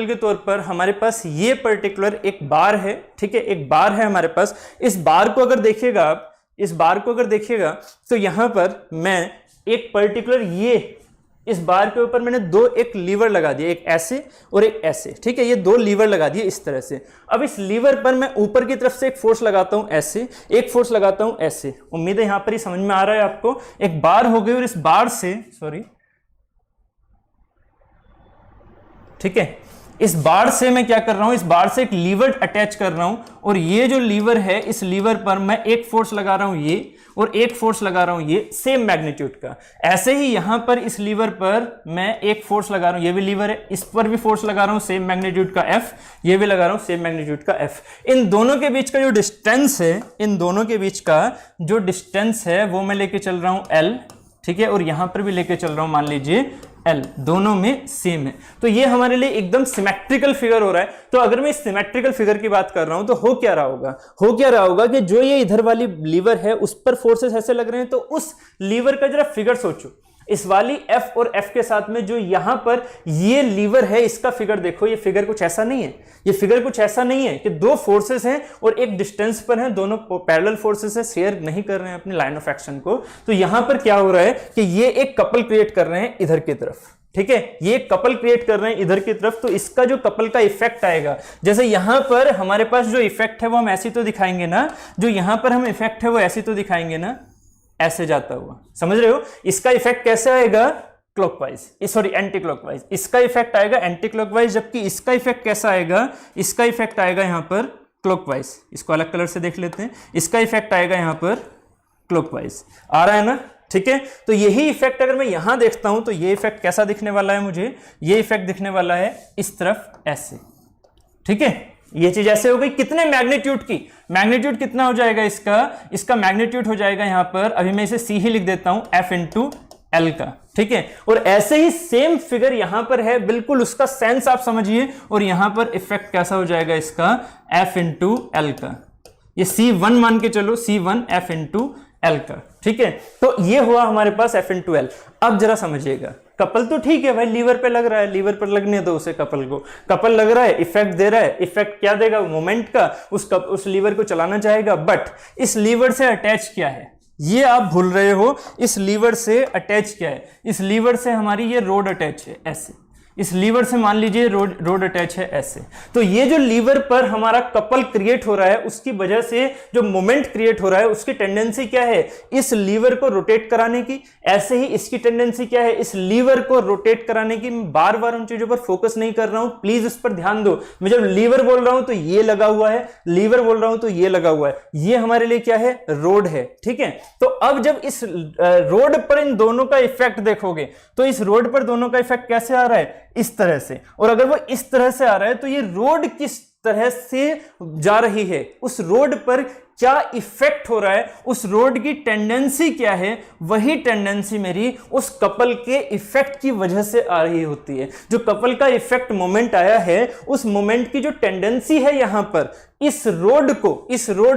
के तौर पर हमारे पास ये पर्टिकुलर एक बार है। ठीक है, एक बार है हमारे पास। इस बार को अगर देखिएगा आप, इस बार को अगर देखिएगा तो यहां पर मैं एक पर्टिकुलर इस बार के ऊपर मैंने दो एक लीवर लगा दिया, एक ऐसे और एक ऐसे। ठीक है, ये दो लीवर लगा दिए इस तरह से। अब इस लीवर पर मैं ऊपर की तरफ से एक फोर्स लगाता हूं ऐसे, एक फोर्स लगाता हूं ऐसे। उम्मीद है यहां पर ही समझ में आ रहा है आपको। एक बार हो गई और इस बार से ठीक है, इस बार से मैं क्या कर रहा हूं, इस बार से एक लीवर अटैच कर रहा हूं, और ये जो लीवर है इस लीवर पर मैं एक फोर्स लगा रहा हूं ये, और एक फोर्स लगा रहा हूं ये सेम मैग्नीट्यूड का। ऐसे ही यहां पर इस लीवर पर मैं एक फोर्स लगा रहा हूं, ये भी लीवर है, इस पर भी फोर्स लगा रहा हूं सेम मैग्नीट्यूड का F, ये भी लगा रहा हूं सेम मैग्नीट्यूड का F। इन दोनों के बीच का जो डिस्टेंस है, इन दोनों के बीच का जो डिस्टेंस है वो मैं लेके चल रहा हूं L। ठीक है, और यहां पर भी लेके चल रहा हूं मान लीजिए L, दोनों में सेम है। तो ये हमारे लिए एकदम सिमेट्रिकल फिगर हो रहा है। तो अगर मैं इस सिमेट्रिकल फिगर की बात कर रहा हूं तो हो क्या रहा होगा कि जो ये इधर वाली लीवर है उस पर फोर्सेस ऐसे लग रहे हैं, तो उस लीवर का जरा फिगर सोचो। इस वाली F और F के साथ में जो यहां पर ये लीवर है इसका फिगर देखो। ये फिगर कुछ ऐसा नहीं है, ये फिगर कुछ ऐसा नहीं है कि दो फोर्सेस हैं और एक डिस्टेंस पर हैं, दोनों पैरेलल फोर्सेस है, शेयर नहीं कर रहे हैं अपनी लाइन ऑफ एक्शन को। तो यहां पर क्या हो रहा है कि ये एक कपल क्रिएट कर रहे हैं इधर की तरफ। ठीक है, ये कपल क्रिएट कर रहे हैं इधर की तरफ। तो इसका जो कपल का इफेक्ट आएगा, जैसे यहां पर हमारे पास जो इफेक्ट है वो हम ऐसे तो दिखाएंगे ना, जो यहां पर हम इफेक्ट है वो ऐसे तो दिखाएंगे ना, ऐसे जाता हुआ। समझ रहे हो? इसका इफेक्ट कैसे आएगा? Clockwise, sorry anti clockwise. इसका इफेक्ट आएगा एंटी क्लॉकवाइज, जबकि इसका इफेक्ट कैसा आएगा? इसका इफेक्ट आएगा यहां पर क्लॉकवाइज। इसको अलग कलर से देख लेते हैं। इसका इफेक्ट आएगा यहां पर क्लॉकवाइज। आ रहा है ना? ठीक है, तो यही इफेक्ट अगर मैं यहां देखता हूं तो ये इफेक्ट कैसा दिखने वाला है मुझे? ये इफेक्ट दिखने वाला है इस तरफ ऐसे। ठीक है, ये चीज ऐसे हो गई। कितने मैग्नीट्यूड की? मैग्नीट्यूड कितना हो जाएगा इसका मैग्नीट्यूड हो जाएगा यहां पर, अभी मैं इसे C ही लिख देता हूं, F इंटू L का। ठीक है, और ऐसे ही सेम फिगर यहां पर है, बिल्कुल उसका सेंस आप समझिए। और यहां पर इफेक्ट कैसा हो जाएगा इसका? F इंटू L का। ये C1 मान के चलो, C1 F इंटू L का। ठीक है, तो ये हुआ हमारे पास F इंटू L। अब जरा समझिएगा, कपल तो ठीक है भाई, लीवर पे लग रहा है, लीवर पर लगने दो उसे, कपल को। कपल लग रहा है, इफेक्ट दे रहा है। इफेक्ट क्या देगा? मोमेंट का। उस लीवर को चलाना चाहेगा। बट इस लीवर से अटैच क्या है ये आप भूल रहे हो। इस लीवर से अटैच क्या है? इस लीवर से हमारी ये रोड अटैच है ऐसे। इस लीवर से मान लीजिए रोड अटैच है ऐसे। तो ये जो लीवर पर हमारा कपल क्रिएट हो रहा है उसकी वजह से जो मोमेंट क्रिएट हो रहा है उसकी टेंडेंसी क्या है? इस लीवर को रोटेट कराने की। ऐसे ही इसकी टेंडेंसी क्या है? इस लीवर को रोटेट कराने की। मैं बार बार उन चीजों पर फोकस नहीं कर रहा हूं, प्लीज उस पर ध्यान दो। मैं जब लीवर बोल रहा हूं तो ये लगा हुआ है, लीवर बोल रहा हूं तो ये लगा हुआ है। ये हमारे लिए क्या है? रोड है। ठीक है, तो अब जब इस रोड पर इन दोनों का इफेक्ट देखोगे तो इस रोड पर दोनों का इफेक्ट कैसे आ रहा है? इस तरह से। और अगर वो इस तरह से आ रहा है तो ये रोड किस तरह से जा रही है, उस रोड पर क्या इफेक्ट हो रहा है, उस रोड की टेंडेंसी क्या है, वही टेंडेंसी मेरी उस कपल के इफेक्ट की वजह से आ रही होती है। जो कपल का इफेक्ट मोमेंट आया है, उस मोमेंट की जो टेंडेंसी है यहां पर, इस रोड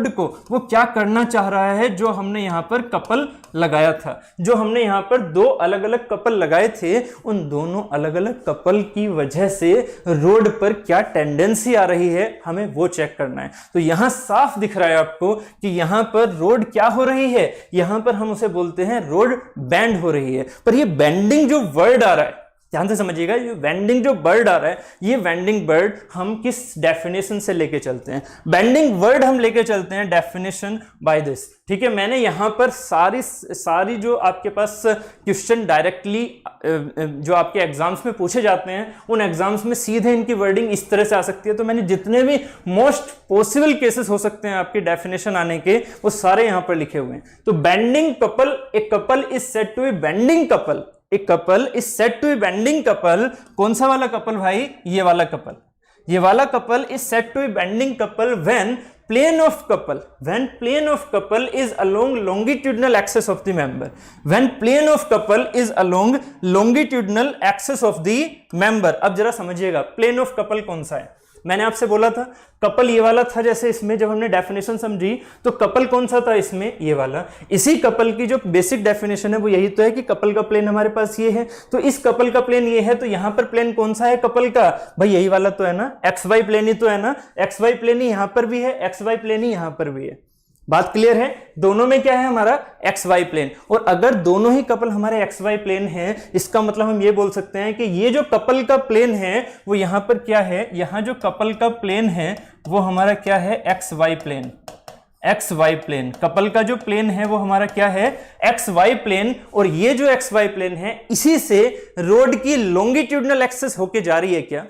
को वो क्या करना चाह रहा है? जो हमने यहां पर कपल लगाया था, जो हमने यहां पर दो अलग अलग कपल लगाए थे, उन दोनों अलग अलग कपल की वजह से रोड पर क्या टेंडेंसी आ रही है, हमें वो चेक करना है। तो यहां साफ दिख रहा है आपको कि यहां पर रोड क्या हो रही है? यहां पर हम उसे बोलते हैं रोड बैंड हो रही है। पर ये बेंडिंग जो वर्ड आ रहा है, ध्यान से समझिएगा, ये बेंडिंग जो वर्ड आ रहा है, ये बेंडिंग वर्ड हम किस डेफिनेशन से लेके चलते हैं? बेंडिंग वर्ड हम लेके चलते हैं डेफिनेशन बाय दिस। ठीक है, मैंने यहां पर सारी जो आपके पास क्वेश्चन डायरेक्टली जो आपके एग्जाम्स में पूछे जाते हैं, उन एग्जाम्स में सीधे इनकी वर्डिंग इस तरह से आ सकती है। तो मैंने जितने भी मोस्ट पॉसिबल केसेस हो सकते हैं आपके डेफिनेशन आने के, वो सारे यहां पर लिखे हुए हैं। तो bending couple, a couple is said to be bending couple, a couple is said to be bending couple. कौन सा वाला कपल भाई? ये वाला कपल। ये वाला couple is said to be bending couple when plane of couple is along longitudinal axis of the member, when plane of couple is along longitudinal axis of the member। अब जरा समझिएगा plane of couple कौन सा है? मैंने आपसे बोला था कपल ये वाला था, जैसे इसमें जब हमने डेफिनेशन समझी तो कपल कौन सा था इसमें? ये वाला। इसी कपल की जो बेसिक डेफिनेशन है वो यही तो है कि कपल का प्लेन हमारे पास ये है, तो इस कपल का प्लेन ये है, तो यहां पर प्लेन कौन सा है कपल का? भाई यही वाला तो है ना, एक्स वाई प्लेन ही तो है ना। एक्स वाई प्लेन ही यहां पर भी है, एक्स वाई प्लेन ही यहां पर भी है। बात क्लियर है? दोनों में क्या है हमारा? X Y plane. और अगर दोनों ही कपल हमारे एक्स वाई प्लेन है, इसका मतलब हम ये बोल सकते हैं कि ये जो कपल का प्लेन है वो यहां पर क्या है? यहां जो कपल का प्लेन है वो हमारा क्या है? X Y plane. X Y plane, couple का जो प्लेन है वो हमारा क्या है? X Y plane. और ये जो एक्स वाई प्लेन है, इसी से रोड की लॉन्गिट्यूडनल एक्सिस होके जा रही है क्या?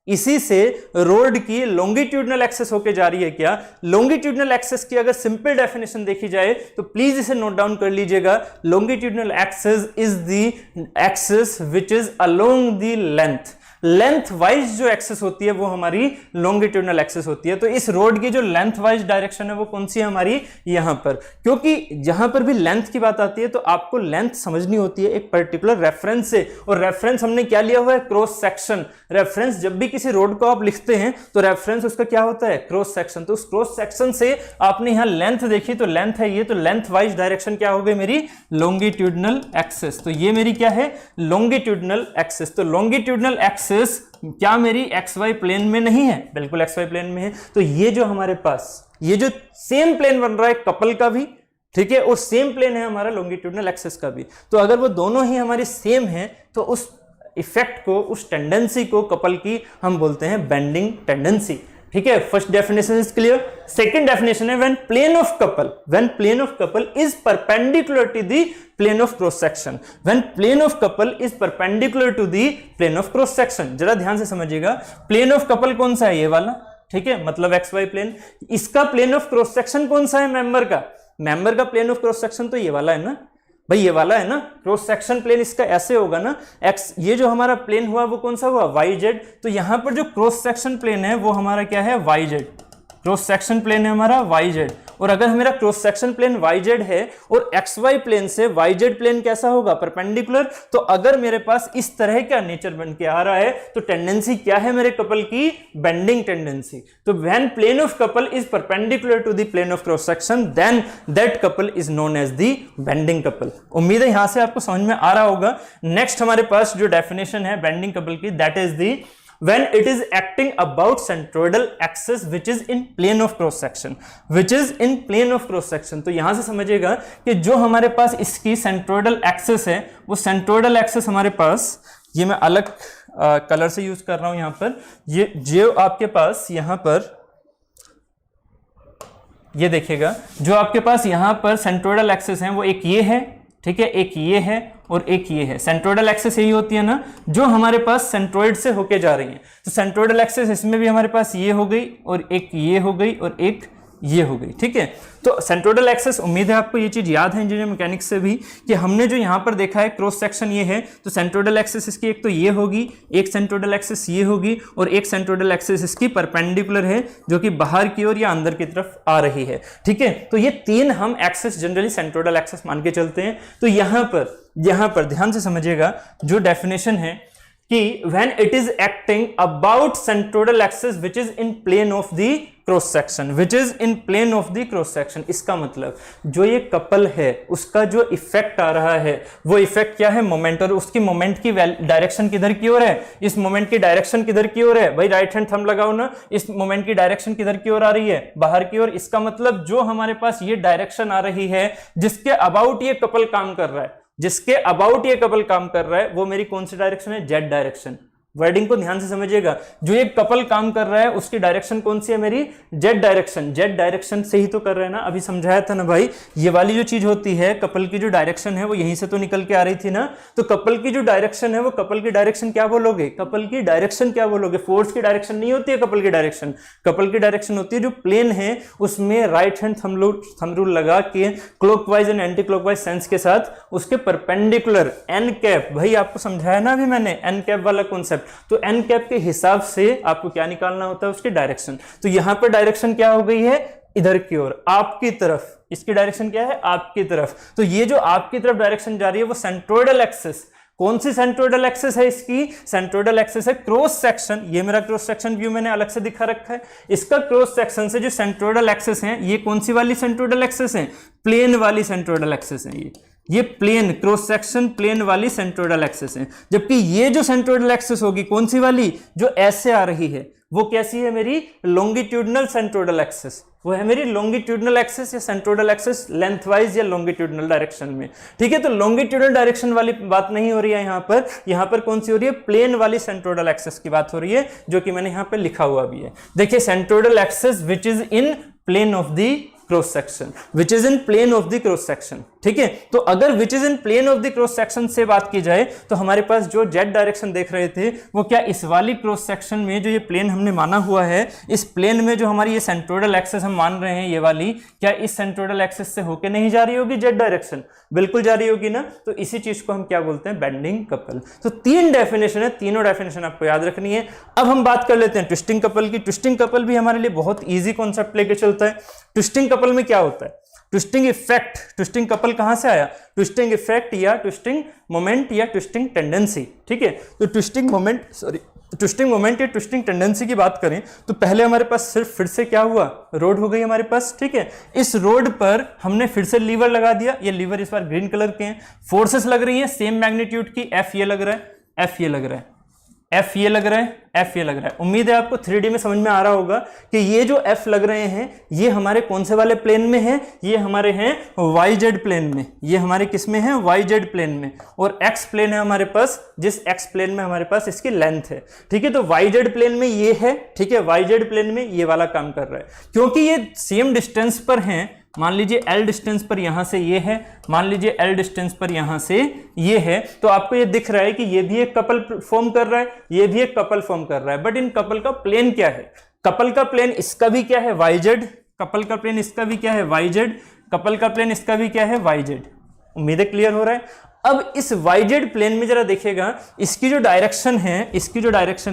इसी से रोड की लॉन्गिट्यूडनल एक्सेस होके जा रही है क्या? लॉन्गिट्यूडनल एक्सेस की अगर सिंपल डेफिनेशन देखी जाए तो प्लीज इसे नोट डाउन कर लीजिएगा। Longitudinal axis is the axis which is along the length wise जो एक्सेस होती है वो हमारी लॉन्गिट्यूडनल एक्सेस होती है। तो इस रोड की जो लेंथ वाइज डायरेक्शन है वो कौन सी है हमारी? यहां पर। क्योंकि जहां पर भी लेंथ की बात आती है तो आपको लेंथ समझनी होती है एक पर्टिकुलर रेफरेंस से, और रेफरेंस हमने क्या लिया हुआ है? Cross section. रेफरेंस जब भी किसी रोड को आप लिखते हैं तो रेफरेंस उसका क्या होता है? Cross section. तो उस क्रॉस सेक्शन से आपने यहां लेंथ देखी तो लेंथ है ये, तो लेंथ वाइज डायरेक्शन क्या हो गई मेरी? Longitudinal axis. तो ये मेरी क्या है? Longitudinal axis. तो लॉन्गिट्यूडनल एक्सेस क्या मेरी एक्स वाई प्लेन में नहीं है? बिल्कुल एक्स वाई प्लेन में है। तो ये जो हमारे पास ये जो सेम प्लेन बन रहा है कपल का भी, ठीक है, और सेम प्लेन है हमारा लॉन्गिट्यूडनल एक्सेस का भी। तो अगर वो दोनों ही हमारी सेम है तो उस इफेक्ट को, उस टेंडेंसी को कपल की हम बोलते हैं बेंडिंग टेंडेंसी। ठीक है, first definition is clear. Second definition है when plane of couple is perpendicular to the plane of cross section. When plane of couple is perpendicular to the plane of cross section. जरा ध्यान से समझिएगा, plane of couple कौन सा है? ये वाला। ठीक है, मतलब एक्स वाई प्लेन। इसका प्लेन ऑफ क्रॉस सेक्शन कौन सा है? मेंबर का। मेंबर का प्लेन ऑफ क्रॉस सेक्शन तो ये वाला है ना भाई, ये वाला है ना। क्रॉस सेक्शन प्लेन इसका ऐसे होगा ना, एक्स, ये जो हमारा प्लेन हुआ वो कौन सा हुआ? Y Z. तो यहां पर जो क्रॉस सेक्शन प्लेन है वो हमारा क्या है? Y Z. Cross section plane है हमारा वाई जेड। और अगर मेरा cross section plane Y Z है और एक्स वाई प्लेन से वाई जेड प्लेन कैसा होगा? परपेंडिकुलर। तो अगर मेरे पास इस तरह का नेचर बन के आ रहा है तो टेंडेंसी क्या है मेरे कपल की? Bending tendency. तो when plane of couple is perpendicular to the plane of cross section then that couple is known as the bending couple. उम्मीद है यहां से आपको समझ में आ रहा होगा। नेक्स्ट हमारे पास जो डेफिनेशन है बेंडिंग कपल की, that is the when it is acting about centroidal axis which is in plane of cross section, तो यहां से समझिएगा कि जो हमारे पास इसकी सेंट्रोइडल एक्सिस है वो सेंट्रोइडल एक्सिस हमारे पास, ये मैं अलग कलर से यूज कर रहा हूं यहां पर, ये जो आपके पास यहां पर ये देखिएगा, जो आपके पास यहां पर सेंट्रोइडल एक्सिस है वो एक ये है, ठीक है, एक ये है और एक ये है। सेंट्रोइडल एक्सिस यही होती है ना जो हमारे पास सेंट्रोइड से होके जा रही है। तो सेंट्रोइडल एक्सिस इसमें भी हमारे पास ये हो गई और एक ये हो गई और एक ये हो गई। ठीक है, तो सेंट्रोइडल एक्सिस, उम्मीद है आपको ये चीज याद है इंजीनियरिंग मैकेनिक्स से भी कि हमने जो यहां पर देखा है क्रॉस सेक्शन ये है, तो सेंट्रोइडल एक्सिस इसकी एक तो ये होगी, एक सेंट्रोइडल एक्सिस ये होगी और एक सेंट्रोइडल एक्सिस इसकी परपेंडिकुलर है जो कि बाहर की ओर या अंदर की तरफ आ रही है। ठीक है, तो ये तीन हम एक्सिस जनरली सेंट्रोइडल एक्सिस मान के चलते हैं। तो यहां पर ध्यान से समझिएगा जो डेफिनेशन है कि when it is acting about centroidal axis which is in plane of the cross section, इसका मतलब जो ये कपल है उसका जो इफेक्ट आ रहा है वो इफेक्ट क्या है? मोमेंट। और उसकी मोमेंट की डायरेक्शन किधर की ओर है? इस मोमेंट की डायरेक्शन किधर की ओर है? भाई राइट हैंड थंब लगाओ ना, इस मोमेंट की डायरेक्शन किधर की ओर आ रही है? बाहर की ओर। इसका मतलब जो हमारे पास ये डायरेक्शन आ रही है जिसके अबाउट ये कपल काम कर रहा है जिसके अबाउट ये कपल काम कर रहा है वो मेरी कौन सी डायरेक्शन है, जेड डायरेक्शन। वर्डिंग को ध्यान से समझिएगा, जो ये कपल काम कर रहा है उसकी डायरेक्शन कौन सी है, मेरी जेड डायरेक्शन। जेड डायरेक्शन से ही तो कर रहा है ना, अभी समझाया था ना भाई, ये वाली जो चीज होती है कपल की जो डायरेक्शन है वो यहीं से तो निकल के आ रही थी ना। तो कपल की जो डायरेक्शन है वो कपल की डायरेक्शन क्या बोलोगे, कपल की डायरेक्शन क्या बोलोगे, फोर्स की डायरेक्शन नहीं होती है कपल की डायरेक्शन। कपल की डायरेक्शन होती है जो प्लेन है उसमें राइट हैंड थंब रूल लगा के clockwise and anti clockwise sense के साथ उसके परपेंडिकुलर एन कैप, भाई आपको समझाया ना अभी मैंने एन कैप वाला कॉन्सेप्ट। तो एन कैप के हिसाब से आपको क्या निकालना होता है, उसकी डायरेक्शन। तो यहां पर डायरेक्शन क्या हो गई है, इधर की ओर, आपकी तरफ। इसकी डायरेक्शन क्या है, आपकी तरफ। तो ये जो आपकी तरफ डायरेक्शन जा रही है वो सेंट्रोइडल एक्सिस, कौन सी सेंट्रोइडल एक्सिस है इसकी, सेंट्रोइडल एक्सिस है क्रॉस सेक्शन। ये मेरा क्रॉस सेक्शन व्यू मैंने अलग से दिखा रखा है। इसका क्रॉस सेक्शन से जो सेंट्रोइडल एक्सिस है ये कौन सी वाली सेंट्रोइडल एक्सिस है, प्लेन वाली सेंट्रोइडल एक्सिस है। ये प्लेन क्रॉस सेक्शन प्लेन वाली सेंट्रोइडल एक्सिस है। जबकि ये जो सेंट्रोइडल एक्सिस होगी कौन सी वाली, जो ऐसे आ रही है, वो कैसी है, मेरी लॉन्गिट्यूडनल सेंट्रोइडल एक्सिस। वो है मेरी लॉन्गिट्यूडनल एक्सिस या सेंट्रोइडल एक्सिस लेंथवाइज या लॉन्गिट्यूडनल डायरेक्शन में। ठीक है, तो लॉन्गिट्यूडनल डायरेक्शन वाली बात नहीं हो रही है यहाँ पर कौन सी हो रही है, प्लेन वाली सेंट्रोइडल एक्सिस की बात हो रही है, जो कि मैंने यहाँ पे लिखा हुआ भी है। देखिए, centroidal axis which is in plane of the cross section, which is in plane of the cross section. ठीक है, तो अगर which is in plane of the cross section से बात की जाए तो हमारे पास जो जेड डायरेक्शन देख रहे थे वो क्या इस वाली क्रॉस सेक्शन में जो ये प्लेन हमने माना हुआ है, इस प्लेन में जो हमारी ये सेंट्रोइडल एक्सिस हम मान रहे हैं ये वाली, क्या इस सेंट्रोइडल एक्सिस से होके नहीं जा रही होगी जेड डायरेक्शन, बिल्कुल जा रही होगी ना। तो इसी चीज को हम क्या बोलते हैं, बेंडिंग कपल। तो तीन डेफिनेशन है, तीनों डेफिनेशन आपको याद रखनी है। अब हम बात कर लेते हैं ट्विस्टिंग कपल की। ट्विस्टिंग कपल भी हमारे लिए बहुत ईजी कॉन्सेप्ट लेके चलता है। ट्विस्टिंग कपल में क्या होता है, ट्विस्टिंग इफेक्ट। ट्विस्टिंग कपल कहां से आया, ट्विस्टिंग इफेक्ट या ट्विस्टिंग मोमेंट या ट्विस्टिंग टेंडेंसी। ठीक है, तो ट्विस्टिंग मोमेंट या ट्विस्टिंग टेंडेंसी की बात करें तो पहले हमारे पास सिर्फ फिर से क्या हुआ, रोड हो गई हमारे पास। ठीक है, इस रोड पर हमने फिर से लीवर लगा दिया, ये लीवर इस बार ग्रीन कलर के हैं, फोर्सेस लग रही हैं सेम मैग्नीट्यूड की, एफ ये लग रहा है, एफ ये लग रहा है, एफ ये लग रहा है, एफ ये लग रहा है। उम्मीद है आपको 3D में समझ में आ रहा होगा कि ये जो एफ लग रहे हैं ये हमारे कौन से वाले प्लेन में हैं, ये हमारे हैं YZ प्लेन में, ये हमारे किस में है, YZ प्लेन में। और एक्स प्लेन है हमारे पास, जिस एक्स प्लेन में हमारे पास इसकी लेंथ है। ठीक है, तो YZ प्लेन में ये है, ठीक है, YZ प्लेन में ये वाला काम कर रहा है। क्योंकि ये सेम डिस्टेंस पर हैं, मान लीजिए L डिस्टेंस पर यहां से ये है, मान लीजिए L डिस्टेंस पर यहां से ये है, तो आपको ये दिख रहा है कि ये भी एक कपल फॉर्म कर रहा है, ये भी एक कपल फॉर्म कर रहा है। बट इन कपल का प्लेन क्या है, कपल का प्लेन इसका भी क्या है, YZ, कपल का प्लेन इसका भी क्या है, YZ, कपल का प्लेन इसका भी क्या है, YZ। उम्मीद है क्लियर हो रहा है। अब इस YZ प्लेन में जरा देखिएगा, इसकी जो डायरेक्शन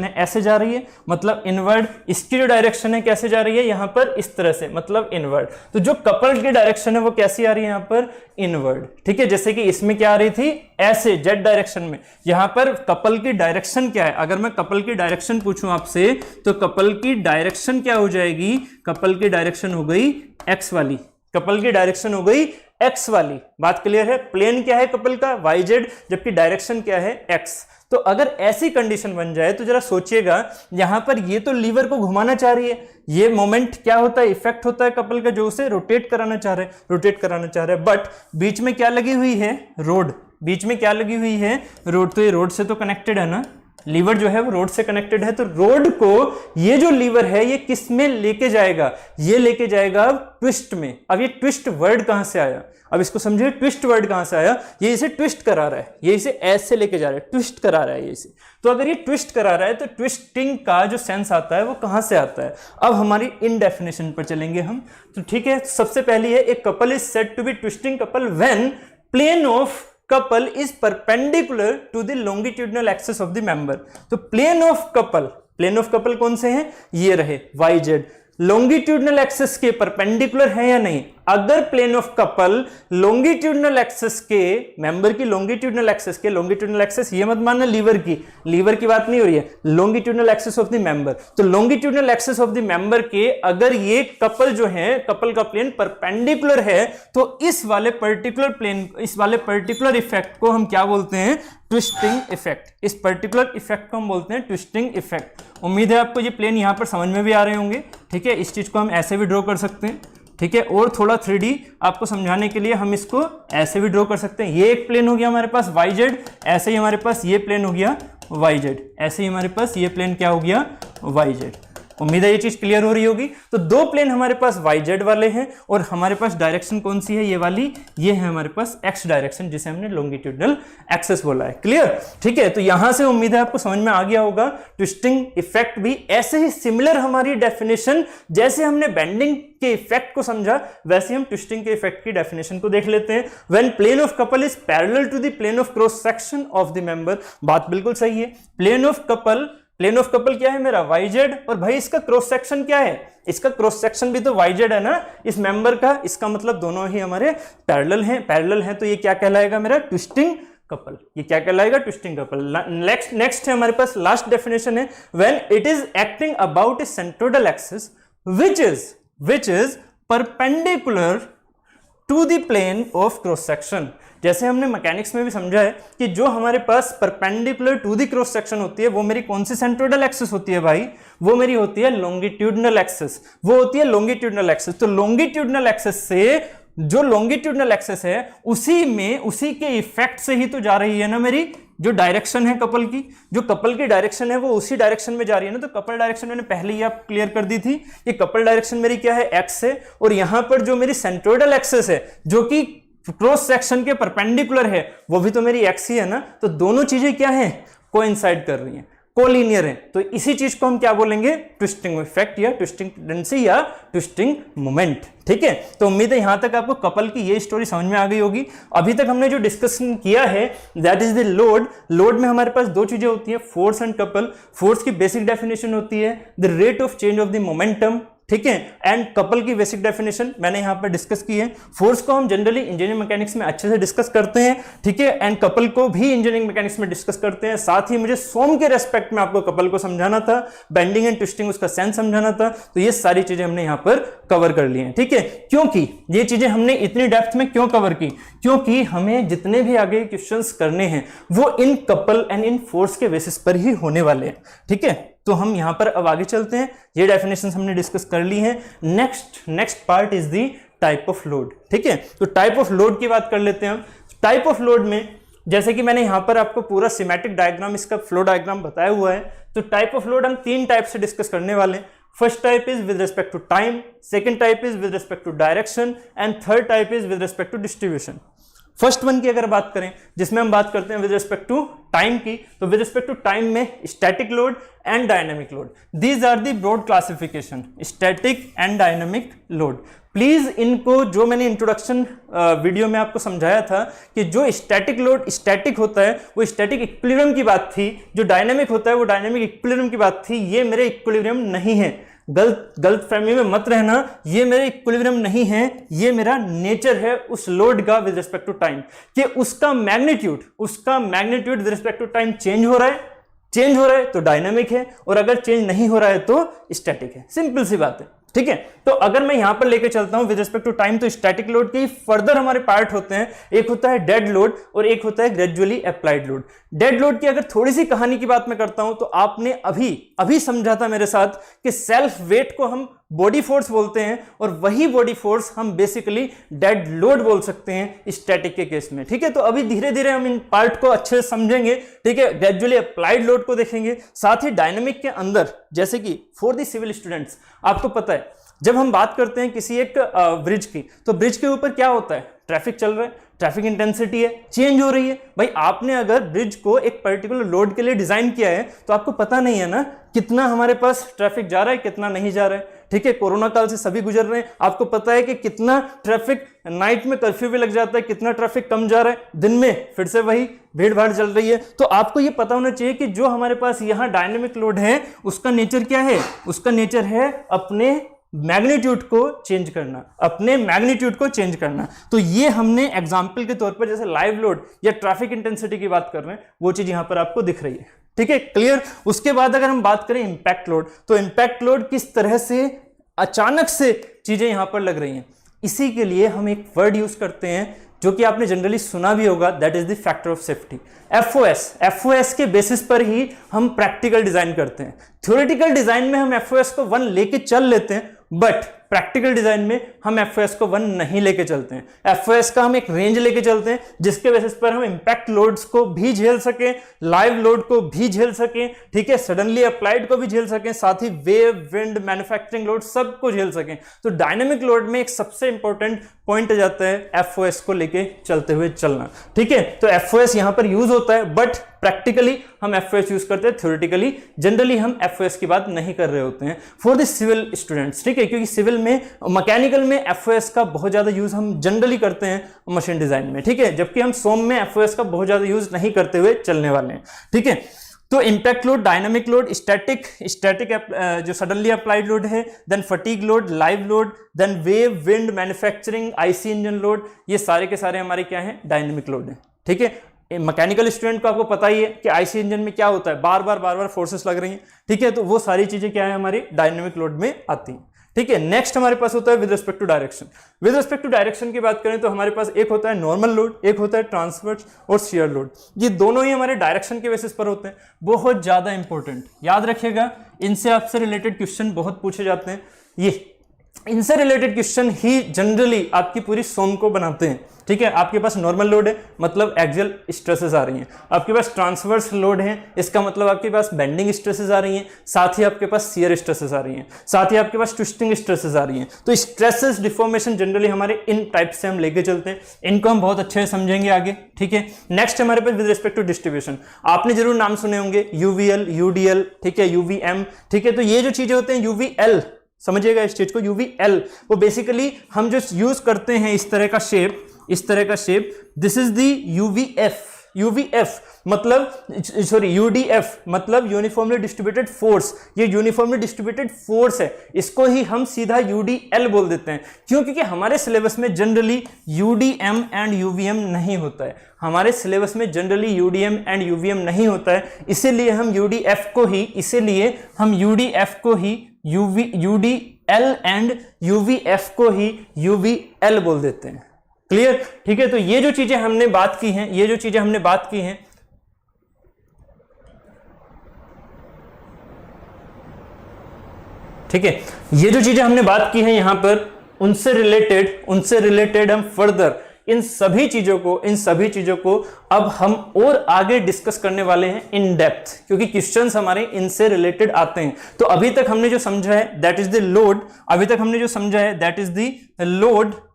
है ऐसे जा रही है, मतलब इनवर्ड। इसकी जो डायरेक्शन है कैसे जा रही है, यहां पर इस तरह से, मतलब इनवर्ड। तो जो कपल की डायरेक्शन है वो कैसी आ रही है, यहां पर इनवर्ड। ठीक है, जैसे कि इसमें क्या आ रही थी, ऐसे जेड डायरेक्शन में। यहां पर कपल की डायरेक्शन क्या है, अगर मैं कपल की डायरेक्शन पूछूं आपसे तो कपल की डायरेक्शन क्या हो जाएगी, कपल की डायरेक्शन हो गई एक्स वाली, कपल की डायरेक्शन हो गई एक्स वाली। बात क्लियर है, प्लेन क्या है कपल का, YZ, जबकि डायरेक्शन क्या है, एक्स। तो अगर ऐसी कंडीशन बन जाए तो जरा सोचिएगा, यहां पर ये तो लीवर को घुमाना चाह रही है, ये मोमेंट क्या होता है, इफेक्ट होता है कपल का, जो उसे रोटेट कराना चाह रहे हैं, बट बीच में क्या लगी हुई है, रोड। बीच में क्या लगी हुई है, रोड। तो ये रोड से तो कनेक्टेड है ना, लीवर जो है वो रोड से कनेक्टेड है। तो रोड को ये जो लीवर है ये किस में लेके जाएगा, ये लेके जाएगा ट्विस्ट में। अब ये ट्विस्ट वर्ड कहां से आया, अब इसको समझिए, ट्विस्ट वर्ड कहां से आया, ये इसे ट्विस्ट करा रहा है, ये इसे ऐसे लेके जा रहा है, ट्विस्ट करा रहा है ये इसे। तो अगर ये ट्विस्ट करा रहा है तो ट्विस्टिंग का जो सेंस आता है वो कहां से आता है। अब हमारी इन डेफिनेशन पर चलेंगे हम। तो ठीक है, सबसे पहली है, एक couple is said to be twisting couple when plane of couple is perpendicular to the longitudinal axis of the member। तो plane of couple कौन से हैं, ये रहे YZ, लॉन्गिट्यूडनल एक्सिस के परपेंडिकुलर है या नहीं। अगर plane of couple longitudinal axis के, मेंबर की लॉन्गिट्यूडनल एक्सिस के, लॉन्गिट्यूडनल एक्सिस ये मत मानना लीवर की बात नहीं हो रही है, longitudinal axis of the member. तो longitudinal axis of the member के अगर ये कपल जो है, कपल का प्लेन परपेंडिकुलर है, तो इस वाले पर्टिकुलर प्लेन, इस वाले पर्टिकुलर इफेक्ट को हम क्या बोलते हैं, ट्विस्टिंग इफेक्ट। इस पर्टिकुलर इफेक्ट को हम बोलते हैं ट्विस्टिंग इफेक्ट। उम्मीद है आपको ये प्लेन यहां पर समझ में भी आ रहे होंगे। ठीक है, इस चीज को हम ऐसे भी ड्रॉ कर सकते हैं, ठीक है। और थोड़ा 3D आपको समझाने के लिए हम इसको ऐसे भी ड्रॉ कर सकते हैं। ये एक प्लेन हो गया हमारे पास YZ, ऐसे ही हमारे पास ये प्लेन हो गया YZ, ऐसे ही हमारे पास ये प्लेन क्या हो गया YZ। उम्मीद है ये चीज क्लियर हो रही होगी। तो दो प्लेन हमारे पास YZ वाले हैं और हमारे पास डायरेक्शन कौन सी है, ये वाली, ये है हमारे पास X डायरेक्शन, जिसे हमने लॉन्गिट्यूडनल एक्सेस बोला है। क्लियर, ठीक है। तो यहां से उम्मीद है आपको समझ में आ गया होगा। ट्विस्टिंग इफेक्ट भी ऐसे ही सिमिलर हमारी डेफिनेशन, जैसे हमने बेंडिंग के इफेक्ट को समझा वैसे हम ट्विस्टिंग के इफेक्ट की डेफिनेशन को देख लेते हैं। When plane of couple is parallel to the plane of cross section of the member, बात बिल्कुल सही है। प्लेन ऑफ कपल क्या है मेरा YZ, और भाई इसका क्रॉस सेक्शन क्या है, इसका क्रॉस सेक्शन भी तो YZ है ना इस मेंबर का, इसका मतलब दोनों ही हमारे पैरेलल हैं। तो ये क्या कहलाएगा मेरा ट्विस्टिंग कपल, ये क्या कहलाएगा ट्विस्टिंग कपल। नेक्स्ट है हमारे पास लास्ट डेफिनेशन है, when it is acting about A centroidal axis which is perpendicular to the plane of cross section। जैसे हमने मैकेनिक्स में भी समझा है कि जो हमारे पास perpendicular to the cross section होती है वो मेरी कौन सी सेंट्रोइडल एक्सिस होती है भाई, वो मेरी होती है लॉन्गिट्यूडनल एक्सिस, वो होती है लॉन्गिट्यूडनल एक्सिस। तो लॉन्गिट्यूडनल एक्सिस से जो लॉन्गिट्यूडनल एक्सिस है उसी के इफेक्ट से ही तो जा रही है ना मेरी जो डायरेक्शन है कपल की, जो कपल की डायरेक्शन है वो उसी डायरेक्शन में जा रही है ना। तो कपल डायरेक्शन मैंने पहले ही आप क्लियर कर दी थी, ये कपल डायरेक्शन मेरी क्या है X है, और यहां पर जो मेरी सेंट्रोइडल एक्सिस है जो कि क्रॉस सेक्शन के परपेंडिकुलर है वो भी तो मेरी X ही है ना। तो दोनों चीजें क्या है, कोइंसाइड कर रही हैं, कोलिनियर है। तो इसी चीज को हम क्या बोलेंगे, ट्विस्टिंग इफेक्ट या ट्विस्टिंग टेंडेंसी या ट्विस्टिंग मोमेंट। ठीक है, तो उम्मीद है यहां तक आपको कपल की ये स्टोरी समझ में आ गई होगी। अभी तक हमने जो डिस्कशन किया है दैट इज द लोड में हमारे पास दो चीजें होती हैं, फोर्स एंड कपल। फोर्स की बेसिक डेफिनेशन होती है the rate of change of the momentum, ठीक है, एंड कपल की बेसिक डेफिनेशन मैंने यहां पर डिस्कस की है। फोर्स को हम जनरली इंजीनियरिंग मैकेनिक्स में अच्छे से डिस्कस करते हैं, ठीक है, एंड कपल को भी इंजीनियरिंग मैकेनिक्स में डिस्कस करते हैं। साथ ही मुझे सोम के रेस्पेक्ट में आपको कपल को समझाना था, बेंडिंग एंड ट्विस्टिंग उसका सेंस समझाना था। तो ये सारी चीजें हमने यहां पर कवर कर ली हैं, ठीक है। क्योंकि ये चीजें हमने इतनी डेप्थ में क्यों कवर की, क्योंकि हमें जितने भी आगे क्वेश्चंस करने हैं वो in couple and in force के बेसिस पर ही होने वाले हैं, ठीक है। तो हम यहां पर अब आगे चलते हैं, ये डेफिनेशंस हमने डिस्कस कर ली हैं। Next part is the type of load, ठीक है। तो टाइप ऑफ लोड की बात कर लेते हैं हम। टाइप ऑफ लोड में जैसे कि मैंने यहां पर आपको पूरा सिमेट्रिक डायग्राम, इसका फ्लो डायग्राम बताया हुआ है। तो टाइप ऑफ लोड हम तीन टाइप से डिस्कस करने वाले हैं। First type is with respect to time, second type is with respect to direction, and third type is with respect to distribution. First one की अगर बात करें, जिसमें हम बात करते हैं विद रिस्पेक्ट टू टाइम की, तो विद रिस्पेक्ट टू टाइम में static load and dynamic load, these are the broad classification, static and dynamic load. Please इनको, जो मैंने इंट्रोडक्शन वीडियो में आपको समझाया था कि जो स्टैटिक लोड स्टैटिक होता है वो स्टैटिक इक्विलिब्रियम की बात थी, जो डायनामिक होता है वो डायनामिक इक्विलिब्रियम की बात थी। ये मेरे इक्विलिब्रियम नहीं है, गलत फहमी में मत रहना, ये मेरे इक्विलिब्रियम नहीं है, ये मेरा नेचर है उस लोड का विद रिस्पेक्ट टू टाइम, कि उसका magnitude with respect to time change हो रहा है तो डायनामिक है, और अगर चेंज नहीं हो रहा है तो स्टैटिक है। सिंपल सी बात है, ठीक है। तो अगर मैं यहां पर लेके चलता हूं विद रिस्पेक्ट टू टाइम, तो स्टैटिक लोड के फर्दर हमारे पार्ट होते हैं, एक होता है डेड लोड और एक होता है gradually applied load. Dead load की अगर थोड़ी सी कहानी की बात मैं करता हूं तो आपने अभी समझा था मेरे साथ कि सेल्फ वेट को हम बॉडी फोर्स बोलते हैं, और वही बॉडी फोर्स हम बेसिकली डेड लोड बोल सकते हैं स्टैटिक के केस में, ठीक है। तो अभी धीरे धीरे हम इन पार्ट को अच्छे से समझेंगे, ठीक है। ग्रेजुअली अप्लाइड लोड को देखेंगे, साथ ही डायनेमिक के अंदर, जैसे कि फॉर द सिविल स्टूडेंट्स आपको पता है जब हम बात करते हैं किसी एक ब्रिज की, तो ब्रिज के ऊपर क्या होता है, ट्रैफिक चल रहा है, ट्रैफिक इंटेंसिटी है, चेंज हो रही है। भाई आपने अगर ब्रिज को एक पर्टिकुलर लोड के लिए डिजाइन किया है तो आपको पता नहीं है ना कितना हमारे पास ट्रैफिक जा रहा है, कितना नहीं जा रहा है, ठीक है। कोरोना काल से सभी गुजर रहे हैं, आपको पता है कि कितना ट्रैफिक, नाइट में कर्फ्यू भी लग जाता है, कितना ट्रैफिक कम जा रहा है, दिन में फिर से वही भीड़ भाड़ चल रही है। तो आपको ये पता होना चाहिए कि जो हमारे पास यहाँ डायनेमिक लोड है उसका नेचर क्या है, उसका नेचर है अपने मैग्नीट्यूड को चेंज करना, तो ये हमने एग्जांपल के तौर पर जैसे लाइव लोड या ट्रैफिक इंटेंसिटी की बात कर रहे हैं, वो चीज यहां पर आपको दिख रही है, ठीक है, क्लियर। उसके बाद अगर हम बात करें इंपैक्ट लोड, तो इंपैक्ट लोड किस तरह से अचानक से चीजें यहां पर लग रही हैं, इसी के लिए हम एक वर्ड यूज करते हैं जो कि आपने जनरली सुना भी होगा, that is the factor of safety, FOS के बेसिस पर ही हम प्रैक्टिकल डिजाइन करते हैं। थ्योरेटिकल डिजाइन में हम एफओएस को 1 लेके चल लेते हैं, बट प्रैक्टिकल डिजाइन में हम एफओएस को 1 नहीं लेके चलते हैं, एफओएस का हम एक रेंज लेके चलते हैं जिसके बेसिस पर हम इंपैक्ट लोड्स को भी झेल सकें, लाइव लोड को भी झेल सकें, ठीक है, सडनली अप्लाइड को भी झेल सकें, साथ ही वेव, विंड, मैन्युफैक्चरिंग लोड सबको झेल सकें। तो डायनेमिक लोड में एक सबसे इंपॉर्टेंट पॉइंट आ जाता है एफओएस को लेके चलते हुए चलना, ठीक है। तो एफओएस यहां पर यूज होता है, बट प्रैक्टिकली हम एफओएस यूज करते हैं, थ्योरेटिकली जनरली हम एफओएस की बात नहीं कर रहे होते हैं फॉर द सिविल स्टूडेंट्स, ठीक है, क्योंकि सिविल में, मैकेनिकल में एफओएस का बहुत ज्यादा यूज हम जनरली करते हैं मशीन डिजाइन में, ठीक है, जबकि हम सोम में एफओएस का बहुत ज्यादा यूज नहीं करते हुए चलने वाले हैं, ठीक है। तो impact load, dynamic load, static जो सडनली अप्लाइड लोड है, then fatigue load, live load, then wave, wind, manufacturing, IC engine load, ये सारे के सारे हमारे क्या हैं, डायनामिक लोड है, ठीक है। मैकेनिकल स्टूडेंट को आपको पता ही है कि आईसी इंजन में क्या होता है, बार बार फोर्सेस लग रही हैं, ठीक है, तो वो सारी चीजें क्या है हमारी डायनामिक लोड में आती हैं, ठीक है। नेक्स्ट हमारे पास होता है with respect to direction. With respect to direction की बात करें तो हमारे पास एक होता है नॉर्मल लोड, एक होता है ट्रांसवर्स और शियर लोड। ये दोनों ही हमारे डायरेक्शन के बेसिस पर होते हैं, बहुत ज्यादा इंपॉर्टेंट, याद रखिएगा, इनसे आपसे रिलेटेड क्वेश्चन बहुत पूछे जाते हैं। ये इनसे रिलेटेड क्वेश्चन ही जनरली आपकी पूरी सोम को बनाते हैं, ठीक है। आपके पास नॉर्मल लोड है, मतलब एक्सियल स्ट्रेसेस आ रही हैं, आपके पास ट्रांसवर्स लोड है, इसका मतलब आपके पास बेंडिंग स्ट्रेसेस आ रही हैं, साथ ही आपके पास शियर स्ट्रेसेस आ रही हैं, साथ ही आपके पास ट्विस्टिंग स्ट्रेसेस आ रही हैं। तो स्ट्रेसेस डिफॉर्मेशन जनरली हमारे इन टाइप से हम लेके चलते हैं, इनको हम बहुत अच्छे से समझेंगे आगे, ठीक है। नेक्स्ट हमारे पास विद रिस्पेक्ट टू डिस्ट्रीब्यूशन, आपने जरूर नाम सुने होंगे, यूवीएल, यूडीएल, ठीक है, यूवीएम, ठीक है। तो ये जो चीजें होते हैं, यूवीएल समझिएगा इस चीज को, यूवीएल वो बेसिकली हम जो यूज करते हैं इस तरह का shape, this is the UVF. UVF मतलब यूडीएफ मतलब यूनिफॉर्मली डिस्ट्रीब्यूटेड फोर्स, ये यूनिफॉर्मली डिस्ट्रीब्यूटेड फोर्स है, इसको ही हम सीधा यूडीएल बोल देते हैं। क्यों? क्योंकि हमारे सिलेबस में जनरली यूडीएम एंड यूवीएम नहीं होता है, हमारे सिलेबस में जनरली यूडीएम एंड यूवीएम नहीं होता है, इसीलिए हम यूडीएफ को ही यूडीएल एंड यूवीएफ को ही यूवीएल बोल देते हैं। क्लियर? ठीक है। तो ये जो चीजें हमने बात की हैं, ठीक है, ये जो चीजें हमने बात की हैं यहां पर, उनसे रिलेटेड हम फर्दर इन सभी चीजों को अब हम और आगे डिस्कस करने वाले हैं इन डेप्थ, क्योंकि क्वेश्चंस हमारे इनसे रिलेटेड आते हैं। तो अभी तक हमने जो समझा है that is the load,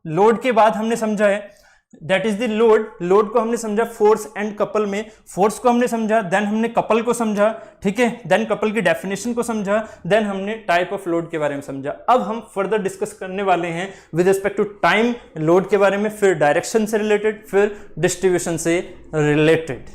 load के बाद हमने समझा है दैट इज द लोड को हमने समझा फोर्स एंड कपल में, फोर्स को हमने समझा, देन हमने कपल को समझा, ठीक है, देन कपल की डेफिनेशन को समझा, देन हमने टाइप ऑफ लोड के बारे में समझा। अब हम फर्दर डिस्कस करने वाले हैं with respect to time load के बारे में, फिर डायरेक्शन से रिलेटेड, फिर डिस्ट्रीब्यूशन से रिलेटेड।